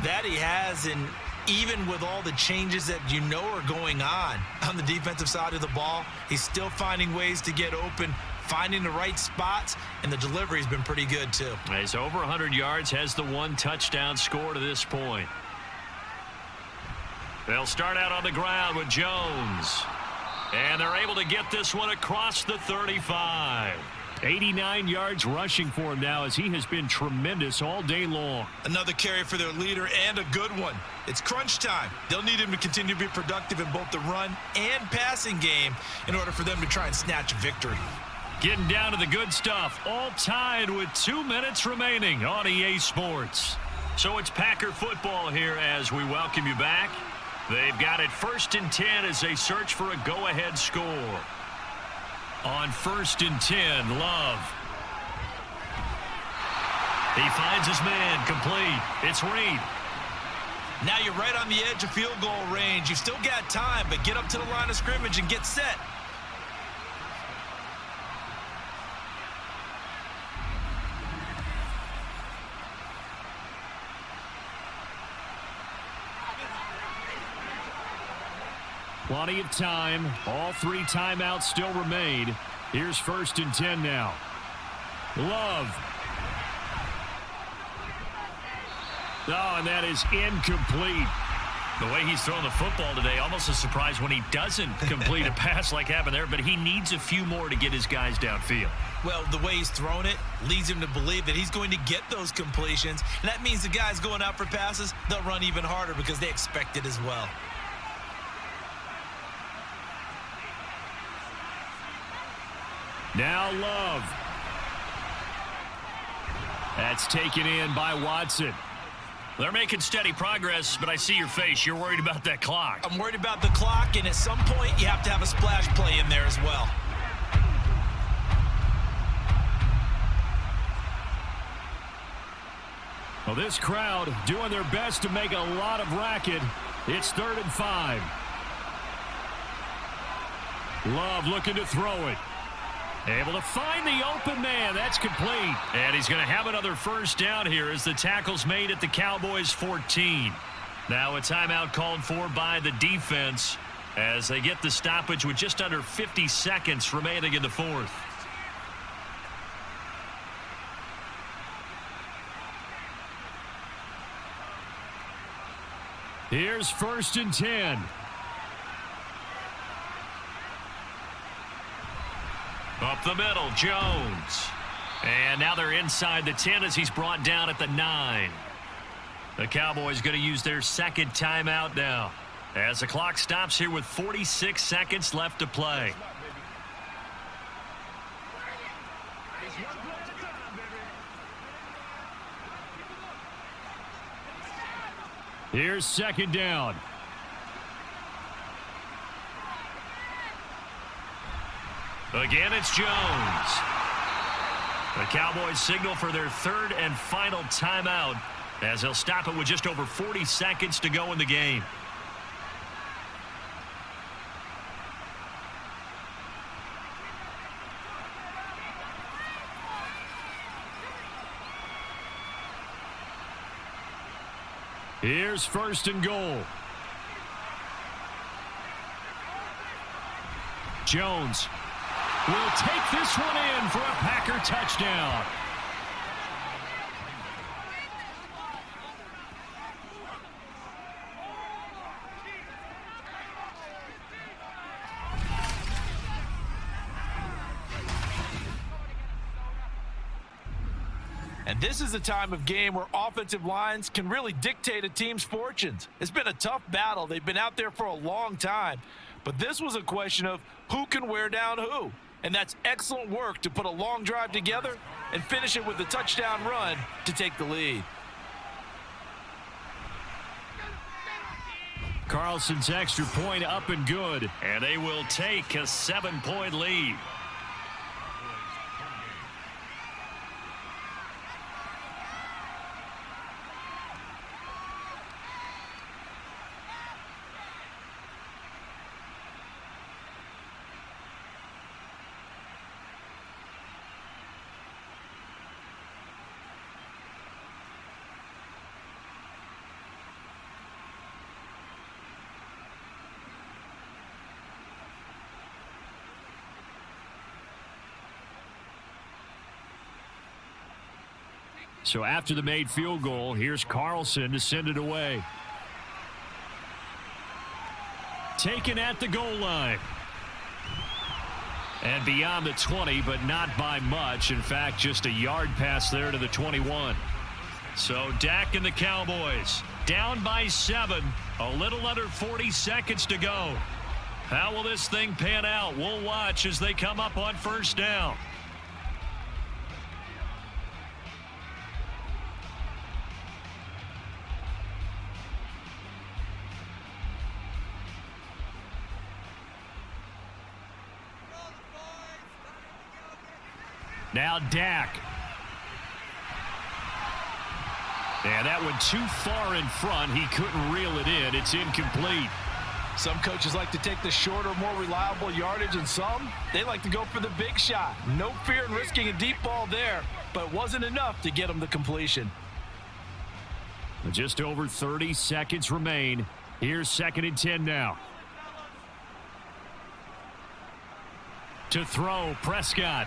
That he has, and even with all the changes that you know are going on the defensive side of the ball, he's still finding ways to get open, finding the right spots, and the delivery's been pretty good too. He's over 100 yards, has the 1 touchdown score to this point. They'll start out on the ground with Jones. And they're able to get this one across the 35. 89 yards rushing for him now as he has been tremendous all day long. Another carry for their leader and a good one. It's crunch time. They'll need him to continue to be productive in both the run and passing game in order for them to try and snatch a victory. Getting down to the good stuff, all tied with 2 minutes remaining on EA Sports. So it's Packer football here as we welcome you back. They've got it 1st and 10 as they search for a go-ahead score. On 1st and 10, Love. He finds his man, complete. It's Reed. Now you're right on the edge of field goal range. You've still got time, but get up to the line of scrimmage and get set. Plenty of time. All 3 timeouts still remain. Here's 1st and 10 now. Love. Oh, and that is incomplete. The way he's throwing the football today, almost a surprise when he doesn't complete a pass like happened there, but he needs a few more to get his guys downfield. Well, the way he's thrown it leads him to believe that he's going to get those completions, and that means the guys going out for passes, they'll run even harder because they expect it as well. Now Love. That's taken in by Watson. They're making steady progress, but I see your face. You're worried about that clock. I'm worried about the clock, and at some point, you have to have a splash play in there as well. Well, this crowd doing their best to make a lot of racket. It's 3rd and 5. Love looking to throw it. Able to find the open man. That's complete. And he's going to have another 1st down here as the tackle's made at the Cowboys 14. Now a timeout called for by the defense as they get the stoppage with just under 50 seconds remaining in the 4th. Here's 1st and 10. Up the middle, Jones. And now they're inside the 10 as he's brought down at the 9. The Cowboys going to use their 2nd timeout now as the clock stops here with 46 seconds left to play. Here's 2nd down. Again, it's Jones. The Cowboys signal for their 3rd and final timeout as they'll stop it with just over 40 seconds to go in the game. Here's 1st and goal. Jones will take this one in for a Packer touchdown. And this is a time of game where offensive lines can really dictate a team's fortunes. It's been a tough battle. They've been out there for a long time. But this was a question of who can wear down who. And that's excellent work to put a long drive together and finish it with a touchdown run to take the lead. Carlson's extra point up and good. And they will take a 7-point lead. So after the made field goal, here's Carlson to send it away. Taken at the goal line. And beyond the 20, but not by much. In fact, just a yard pass there to the 21. So Dak and the Cowboys down by 7. A little under 40 seconds to go. How will this thing pan out? We'll watch as they come up on 1st down. Now Dak. Yeah, that went too far in front. He couldn't reel it in. It's incomplete. Some coaches like to take the shorter, more reliable yardage, and some, they like to go for the big shot. No fear in risking a deep ball there, but it wasn't enough to get him the completion. Just over 30 seconds remain. Here's 2nd and 10 now. To throw, Prescott.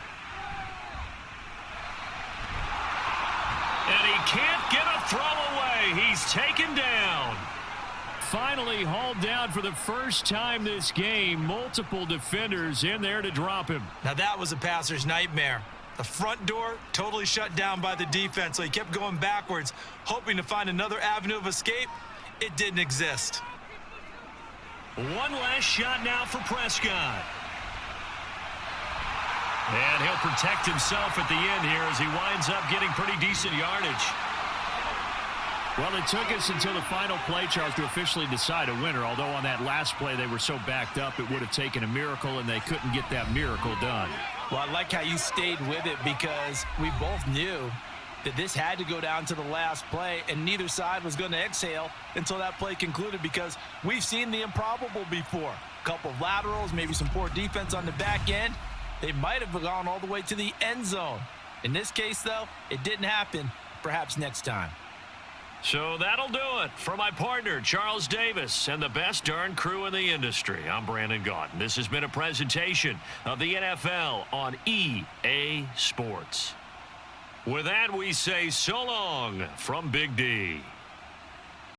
And he can't get a throw away. He's taken down. Finally hauled down for the first time this game. Multiple defenders in there to drop him. Now that was a passer's nightmare. The front door totally shut down by the defense, so he kept going backwards, hoping to find another avenue of escape. It didn't exist. One last shot now for Prescott. And he'll protect himself at the end here as he winds up getting pretty decent yardage. Well, it took us until the final play, Charles, to officially decide a winner, although on that last play they were so backed up it would have taken a miracle, and they couldn't get that miracle done. Well, I like how you stayed with it because we both knew that this had to go down to the last play, and neither side was going to exhale until that play concluded because we've seen the improbable before. A couple of laterals, maybe some poor defense on the back end. They might have gone all the way to the end zone. In this case, though, it didn't happen. Perhaps next time. So that'll do it for my partner, Charles Davis, and the best darn crew in the industry. I'm Brandon Gaudin. This has been a presentation of the NFL on EA Sports. With that, we say so long from Big D.